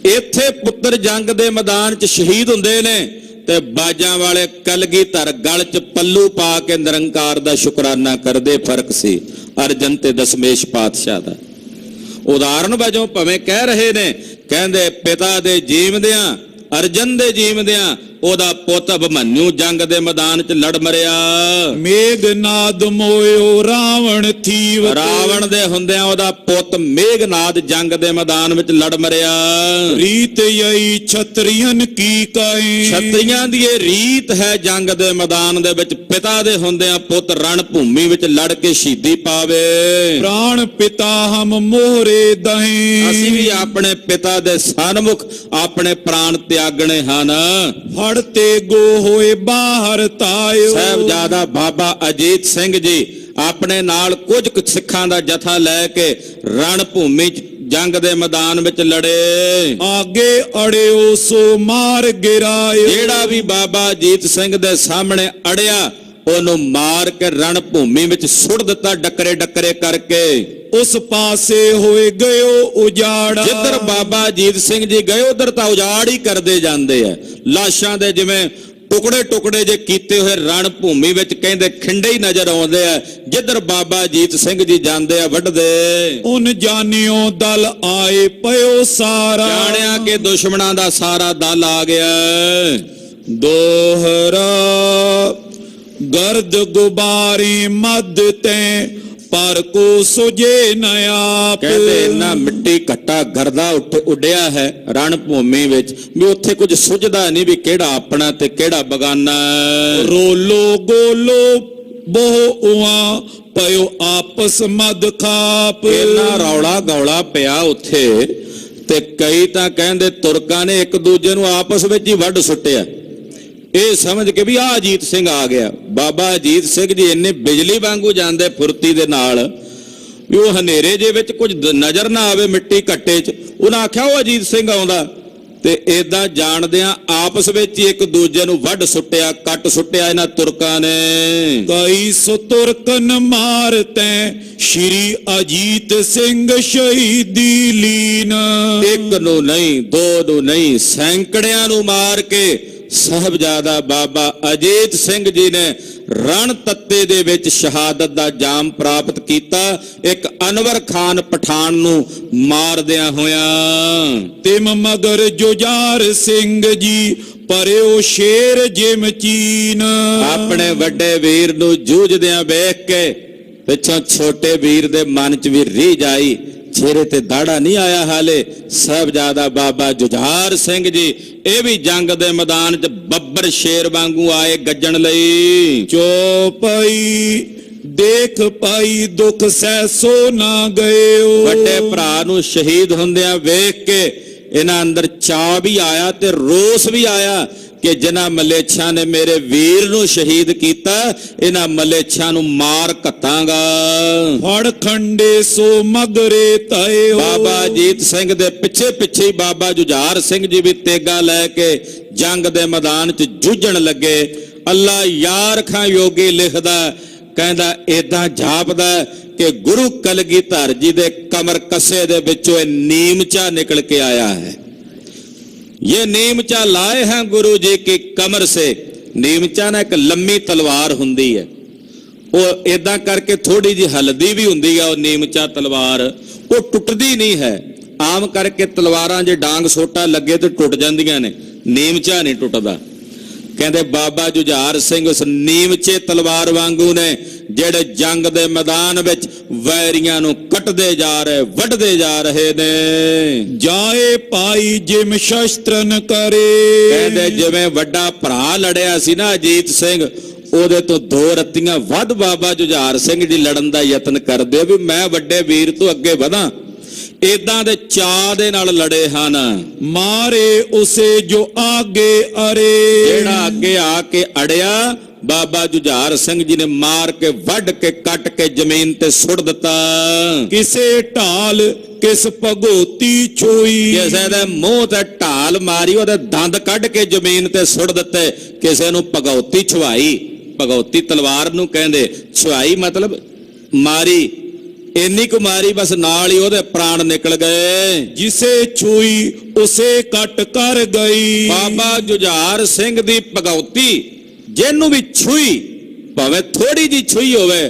ਇੱਥੇ ਪੁੱਤਰ ਜੰਗ ਦੇ ਮੈਦਾਨ 'ਚ ਸ਼ਹੀਦ ਹੁੰਦੇ ਨੇ ਤੇ ਬਾਜਾਂ ਵਾਲੇ ਕਲਗੀਧਰ ਗਲ 'ਚ ਪੱਲੂ ਪਾ ਕੇ ਨਿਰੰਕਾਰ ਦਾ ਸ਼ੁਕਰਾਨਾ ਕਰਦੇ। ਫਰਕ ਸੀ ਅਰਜਨ ਤੇ ਦਸ਼ਮੇਸ਼ ਪਾਤਸ਼ਾਹ ਦਾ। ਉਦਾਹਰਣ ਵਜੋਂ ਭਾਵੇਂ ਕਹਿ ਰਹੇ ਨੇ, ਕਹਿੰਦੇ ਪਿਤਾ ਦੇ ਜੀਵਦਿਆਂ, ਅਰਜਨ ਦੇ ਜੀਵਦਿਆਂ ਉਹਦਾ ਪੁੱਤ ਅਭਿਮਨਯੂ ਜੰਗ ਦੇ ਮੈਦਾਨ 'ਚ ਲੜ ਮਰਿਆ। ਮੇਘਨਾਦ ਮੋਇਓ ਰਾਵਣ ਥੀਵ, ਰਾਵਣ ਦੇ ਹੁੰਦਿਆਂ ਉਹਦਾ ਪੁੱਤ ਮੇਘਨਾਦ ਜੰਗ ਦੇ ਮੈਦਾਨ ਵਿੱਚ ਲੜ ਮਰਿਆ। ਰੀਤ ਯਈ ਛਤਰੀਅਨ ਕੀ ਕਾਏ, ਛਤਰੀਆਂ ਦੀ ਇਹ ਰੀਤ ਹੈ ਜੰਗ ਦੇ ਮੈਦਾਨ ਦੇ ਵਿੱਚ ਪਿਤਾ ਦੇ ਹੁੰਦਿਆਂ ਪੁੱਤ ਰਣ ਭੂਮੀ ਵਿੱਚ ਲੜ ਕੇ ਸ਼ਹੀਦੀ ਪਾਵੇ। ਪ੍ਰਾਣ ਪਿਤਾ ਹਮ ਮੋਹਰੇ ਦਹੀਂ, ਅਸੀਂ ਵੀ ਆਪਣੇ ਪਿਤਾ ਦੇ ਸਨਮੁਖ ਆਪਣੇ ਪ੍ਰਾਣ ਤਿਆਗਣੇ ਹਨ। ਫੜ ਤੇ ਗੋ ਹੋਏ ਬਾਹਰ ਤਾਇਓ, ਸਾਹਿਬਜ਼ਾਦਾ ਬਾਬਾ ਅਜੀਤ ਸਿੰਘ ਜੀ ਆਪਣੇ ਨਾਲ ਕੁਝ ਕੁ ਸਿੱਖਾਂ ਦਾ ਜਥਾ ਲੈ ਕੇ ਰਣ ਭੂਮੀ 'ਚ ਜੰਗ ਦੇ ਮੈਦਾਨ ਵਿੱਚ ਲੜੇ। ਆਗੇ ਅੜਿਓ ਸੋ ਮਾਰ ਗਿਰਾਇਓ, ਜਿਹੜਾ ਵੀ ਬਾਬਾ ਅਜੀਤ ਸਿੰਘ ਦੇ ਸਾਹਮਣੇ ਅੜਿਆ ਉਹਨੂੰ ਮਾਰ ਕੇ ਰਣ ਭੂਮੀ ਵਿੱਚ ਸੁੱਟ ਦਿੱਤਾ ਡੱਕਰੇ ਡੱਕਰੇ ਕਰਕੇ। ਉਸ ਪਾਸੇ ਹੋਏ ਗਇਓ ਉਜਾੜਾ, ਜਿੱਧਰ ਬਾਬਾ ਅਜੀਤ ਸਿੰਘ ਜੀ ਗਏ ਉਧਰ ਤਾਂ ਉਜਾੜ ਹੀ ਕਰਦੇ ਜਾਂਦੇ ਆ। ਲਾਸ਼ਾਂ ਦੇ ਜਿਵੇਂ ਟੁਕੜੇ ਟੁਕੜੇ ਜੇ ਕੀਤੇ ਹੋਏ ਰਣ ਭੂਮੀ ਵਿੱਚ ਕਹਿੰਦੇ ਖਿੰਡੇ ਹੀ ਨਜ਼ਰ ਆਉਂਦੇ ਆ। ਜਿੱਧਰ ਬਾਬਾ ਅਜੀਤ ਸਿੰਘ ਜੀ ਜਾਂਦੇ ਆ ਵੱਢਦੇ। ਉਨ ਜਾਣਿਓ ਦਲ ਆਏ ਪਇਓ ਸਾਰਾ, ਜਾਣਿਆ ਕਿ ਦੁਸ਼ਮਣਾਂ ਦਾ ਸਾਰਾ ਦਲ ਆ ਗਿਆ। ਦੋਹਰਾ ਗਰਦ ਗੁਬਾਰੀ ਮਦ ਤੈ ਪਰ ਕੋ ਸੁਜੇ ਨ ਆਪ, ਕਹਿੰਦੇ ਇੰਨਾ ਮਿੱਟੀ ਘੱਟਾ ਗਰਦਾ ਉੱਡਿਆ ਹੈ ਰਣ ਭੂਮੀ ਵਿੱਚ ਵੀ ਉੱਥੇ ਕੁਝ ਸੁਝਦਾ ਨਹੀਂ ਵੀ ਕਿਹੜਾ ਆਪਣਾ ਤੇ ਕਿਹੜਾ ਬਗਾਨਾ। ਰੋਲੋ ਗੋਲੋ ਬਹੁ ਉਆ ਪਇਓ ਆਪਸ ਮਦ ਖਾਪ, ਇੰਨਾ ਰੌਲਾ ਗੌਲਾ ਪਿਆ ਉੱਥੇ ਤੇ ਕਈ ਤਾਂ ਕਹਿੰਦੇ ਤੁਰਕਾਂ ਨੇ ਇੱਕ ਦੂਜੇ ਨੂੰ ਆਪਸ ਵਿੱਚ ਹੀ ਵੱਢ ਸੁੱਟਿਆ ਇਹ ਸਮਝ ਕੇ ਵੀ ਆਹ ਅਜੀਤ ਸਿੰਘ ਆ ਗਿਆ। ਬਾਬਾ ਅਜੀਤ ਸਿੰਘ ਜੀ ਇੰਨੇ ਬਿਜਲੀ ਵਾਂਗੂ ਜਾਂਦੇ ਫੁਰਤੀ ਦੇ ਨਾਲ ਵੀ ਉਹ ਹਨੇਰੇ ਜੇ ਵਿੱਚ ਕੁਝ ਨਜ਼ਰ ਨਾ ਆਵੇ ਮਿੱਟੀ ਘੱਟੇ 'ਚ। ਉਹਨਾਂ ਆਖਿਆ ਉਹ ਅਜੀਤ ਸਿੰਘ ਆਉਂਦਾ ਤੇ ਏਦਾਂ ਜਾਣਦਿਆਂ ਆਪਸ ਵਿੱਚ ਹੀ ਇੱਕ ਦੂਜੇ ਨੂੰ ਵੱਢ ਸੁੱਟਿਆ ਕੱਟ ਸੁੱਟਿਆ ਇਹਨਾਂ ਤੁਰਕਾਂ ਨੇ। ਕਈ ਸੋ ਤੁਰਕਨ ਮਾਰ ਤੈ ਸ਼੍ਰੀ ਅਜੀਤ ਸਿੰਘ ਸ਼ਹੀਦੀ ਲੀਨ, ਇੱਕ ਨੂੰ ਨਹੀਂ ਦੋ ਨੂੰ ਨਹੀਂ ਸੈਂਕੜਿਆਂ ਨੂੰ ਮਾਰ ਕੇ ਸਾਹਿਬਜ਼ਾਦਾ ਬਾਬਾ ਅਜੀਤ ਸਿੰਘ ਜੀ ਨੇ ਰਣ ਤੱਤੇ ਦੇ ਵਿੱਚ ਸ਼ਹਾਦਤ ਦਾ ਜਾਮ ਪ੍ਰਾਪਤ ਕੀਤਾ ਇੱਕ ਅਨਵਰ ਖਾਨ ਪਠਾਨ ਨੂੰ ਮਾਰਦਿਆਂ ਹੋਇਆਂ। ਤਿਮ ਮਗਰ ਜੁਝਾਰ ਸਿੰਘ ਜੀ ਪਰਿਓ ਸ਼ੇਰ ਜਿਮ ਚੀਨ, ਆਪਣੇ ਵੱਡੇ ਵੀਰ ਨੂੰ ਜੂਝਦਿਆਂ ਵੇਖ ਕੇ ਪਿੱਛੋਂ ਛੋਟੇ ਵੀਰ ਦੇ ਮਨ 'ਚ ਵੀ ਰੀਝ ਆਈ। ਚਿਹਰੇ ਤੇ ਦਾੜਾ ਨਹੀਂ ਆਇਆ ਹਾਲੇ। ਸਾਹਿਬਜ਼ਾਦਾ ਬਾਬਾ ਜੁਝਾਰ ਸਿੰਘ ਜੀ ਇਹ ਵੀ ਜੰਗ ਦੇ ਮੈਦਾਨ 'ਚ ਬੱਬਰ ਸ਼ੇਰ ਵਾਂਗੂ ਆਏ ਗੱਜਣ ਲਈ। ਚੋਪਈ ਦੇਖ ਪਾਈ ਦੁੱਖ ਸਹਿਸੋ ਨਾ ਗਇਓ, ਵੱਡੇ ਭਰਾ ਨੂੰ ਸ਼ਹੀਦ ਹੁੰਦਿਆਂ ਵੇਖ ਕੇ ਇਹਨਾਂ ਅੰਦਰ ਚਾਅ ਵੀ ਆਇਆ ਤੇ ਰੋਸ ਵੀ ਆਇਆ ਕਿ ਜਿਨ੍ਹਾਂ ਮਲੇਛਾਂ ਨੇ ਮੇਰੇ ਵੀਰ ਨੂੰ ਸ਼ਹੀਦ ਕੀਤਾ ਇਹਨਾਂ ਮਲੇਛਾਂ ਨੂੰ ਮਾਰ ਘੱਤਾਂਗਾ। ਫੜ ਖੰਡੇ ਸੋ ਮਗਰੇ ਤਇਓ, ਬਾਬਾ ਅਜੀਤ ਸਿੰਘ ਦੇ ਪਿੱਛੇ ਪਿੱਛੇ ਹੀ ਬਾਬਾ ਜੁਝਾਰ ਸਿੰਘ ਜੀ ਵੀ ਤੇਗਾ ਲੈ ਕੇ ਜੰਗ ਦੇ ਮੈਦਾਨ 'ਚ ਜੂਝਣ ਲੱਗੇ। ਅੱਲਾ ਯਾਰ ਖਾਂ ਯੋਗੀ ਲਿਖਦਾ ਕਹਿੰਦਾ ਏਦਾਂ ਜਾਪਦਾ ਕਿ ਗੁਰੂ ਕਲਗੀਧਰ ਜੀ ਦੇ ਕਮਰ ਕੱਸੇ ਦੇ ਵਿੱਚੋਂ ਇਹ ਨੀਮਚਾ ਨਿਕਲ ਕੇ ਆਇਆ ਹੈ। ये नीमचा लाए हैं गुरु जी की कमर से। नीमचा ना एक लंबी तलवार हुंदी है, वो इदां करके थोड़ी जी हलदी भी हुंदी है। वो नीमचा तलवार वो टुटदी नहीं है। आम करके तलवारां जे डांग सोटा लगे तो टुट जांदियां ने, नीमचा नहीं टुटदा। कहते बाबा जुझार सिंह उस नीमचे तलवार वांगू ने ਜਿਹੜੇ ਜੰਗ ਦੇ ਮੈਦਾਨ ਵਿੱਚ ਵੈਰੀਆਂ ਨੂੰ ਕੱਟਦੇ ਜਾ ਰਹੇ ਵੱਢਦੇ ਜਾ ਰਹੇ ਨੇ। ਜਾਏ ਭਾਈ ਜਿਮ ਸ਼ਸਤਰਨ ਕਰੇ, ਕਹਿੰਦੇ ਜਿਵੇਂ ਵੱਡਾ ਭਰਾ ਲੜਿਆ ਸੀ ਨਾ ਅਜੀਤ ਸਿੰਘ ਉਹਦੇ ਤੋਂ 2 ਰੱਤੀਆਂ ਵੱਧ ਬਾਬਾ ਜੁਝਾਰ ਸਿੰਘ ਜੀ ਲੜਨ ਦਾ ਯਤਨ ਕਰਦੇ ਵੀ ਮੈਂ ਵੱਡੇ ਵੀਰ ਤੋਂ ਅੱਗੇ ਵਧਾਂ। ਇਦਾਂ ਦੇ ਚਾਅ ਦੇ ਨਾਲ ਲੜੇ ਹਨ। ਮਾਰੇ ਉਸੇ ਜੋ ਆਗੇ ਅਰੇ, ਜਿਹੜਾ ਅੱਗੇ ਆ ਕੇ ਅੜਿਆ ਬਾਬਾ ਜੁਝਾਰ ਸਿੰਘ ਜੀ ਨੇ ਮਾਰ ਕੇ ਵੱਢ ਕੇ ਕੱਟ ਕੇ ਜ਼ਮੀਨ ਤੇ ਸੁੱਟ ਦਿੱਤਾ। ਕਿਸੇ ਢਾਲ ਕਿਸ ਭਗੋਤੀ ਛੋਈ, ਕਿਸੇ ਦੇ ਮੂੰਹ ਤੇ ਢਾਲ ਮਾਰੀ ਉਹਦੇ ਦੰਦ ਕੱਢ ਕੇ ਜ਼ਮੀਨ ਤੇ ਸੁੱਟ ਦਿੱਤੇ। ਕਿਸੇ ਨੂੰ ਭਗੌਤੀ ਛੁਆਈ, ਭਗੌਤੀ ਤਲਵਾਰ ਨੂੰ ਕਹਿੰਦੇ, ਛੁਆਈ ਮਤਲਬ ਮਾਰੀ, ਇੰਨੀ ਕੁ ਮਾਰੀ ਬਸ ਨਾਲ ਹੀ ਉਹਦੇ ਪ੍ਰਾਣ ਨਿਕਲ ਗਏ। ਜਿਸੇ ਛੂਈ ਉਸੇ ਕੱਟ ਕਰ ਗਈ, ਬਾਬਾ ਜੁਝਾਰ ਸਿੰਘ ਦੀ ਭਗੌਤੀ ਜਿਹਨੂੰ ਵੀ ਛੂਈ ਭਾਵੇਂ ਥੋੜੀ ਜੀ ਛੂਈ ਹੋਵੇ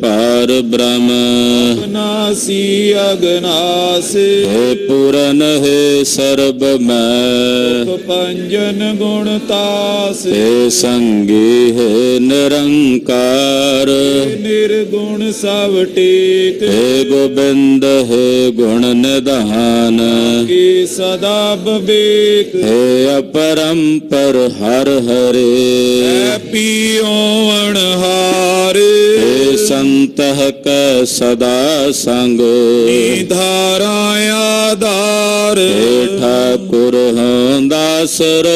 ਪਾਰ ਬ੍ਰਹਮ ਨਾਸੀ ਅਗਨਾਸ ਹੈ ਪੂਰਨ ਹੈ ਸਰਬ ਮੈਂ ਪੰਜਨ ਗੁਣ ਤਾਸ ਹੈ ਸੰਗੀ ਹੈ ਨਿਰੰਕਾਰ ਨਿਰਗੁਣ ਸਭ ਟੇਕ ਹੈ ਗੋਬਿੰਦ ਹੈ ਗੁਣ ਨਿਧਾਨ ਕੀ ਸਦਾ ਬਵੇਕ ਹੈ ਅਪਰੰਪਰ ਹਰ ਹਰੇ ਪੀਓ ਅਣਹਾਰ ਹੈ ਸੰਤਹ ਕੈ ਸਦਾ ਸੰਗ ਧਾਰਾ ਆਧਾਰ ਹੈ ਠਾਕੁਰ ਹਾਂ ਦਾਸਰ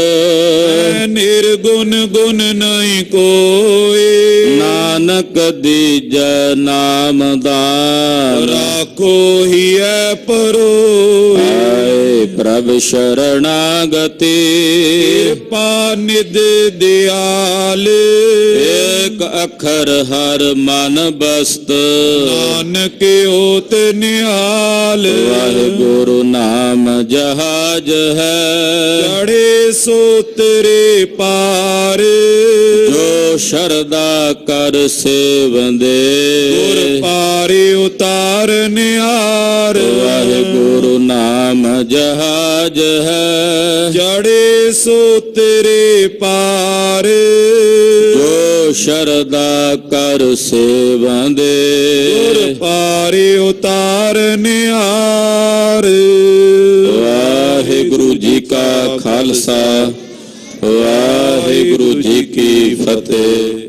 ਨਿਰਗੁਣ ਗੁਣ ਨਹੀਂ ਕੋਏ ਨਾਨਕ ਦੀਜੈ ਨਾਮ ਦਾਨ ਰਾਖੋ ਹੀ ਐ ਪਰੋਏ ਆਏ ਪ੍ਰਭ ਸ਼ਰਣਾਗਤੀ ਕਿਰਪਾ ਨਿਧ ਦਿਆਲ ਏਕ ਅੱਖਰ ਹਰ ਮਨ ਬਸਤ ਨਾਨਕ ਓਤ ਨਿਹਾਲ ਵਾਹਿਗੁਰੂ ਨਾਮ ਜਹਾਜ ਹੈ ਚੜੇ ਸੋ ਤੇਰੇ ਪਾਰ ਜੋ ਸ਼ਰਦਾ ਕਰ ਸੇਵੰਦੇ ਗੁਰ ਪਾਰੇ ਉਤਾਰ ਨਿਹਾਰ ਵਾਹਿਗੁਰੂ ਨਾਮ ਜਹਾਜ ਹੈ ਚੜੇ ਸੋ ਤੇਰੇ ਪਾਰ ਜੋ ਸ਼ਰਦਾ ਕਰ ਸੇਵੰਦੇ ਗੁਰ ਪਾਰੇ ਉਤਾਰ ਨਿਹਾਰ ਵਾਹਿਗੁਰੂ ਜੀ ਕਾ ਖਾਲਸਾ ਵਾਹਿਗੁਰੂ ਜੀ ਕੀ ਫਤਿਹ।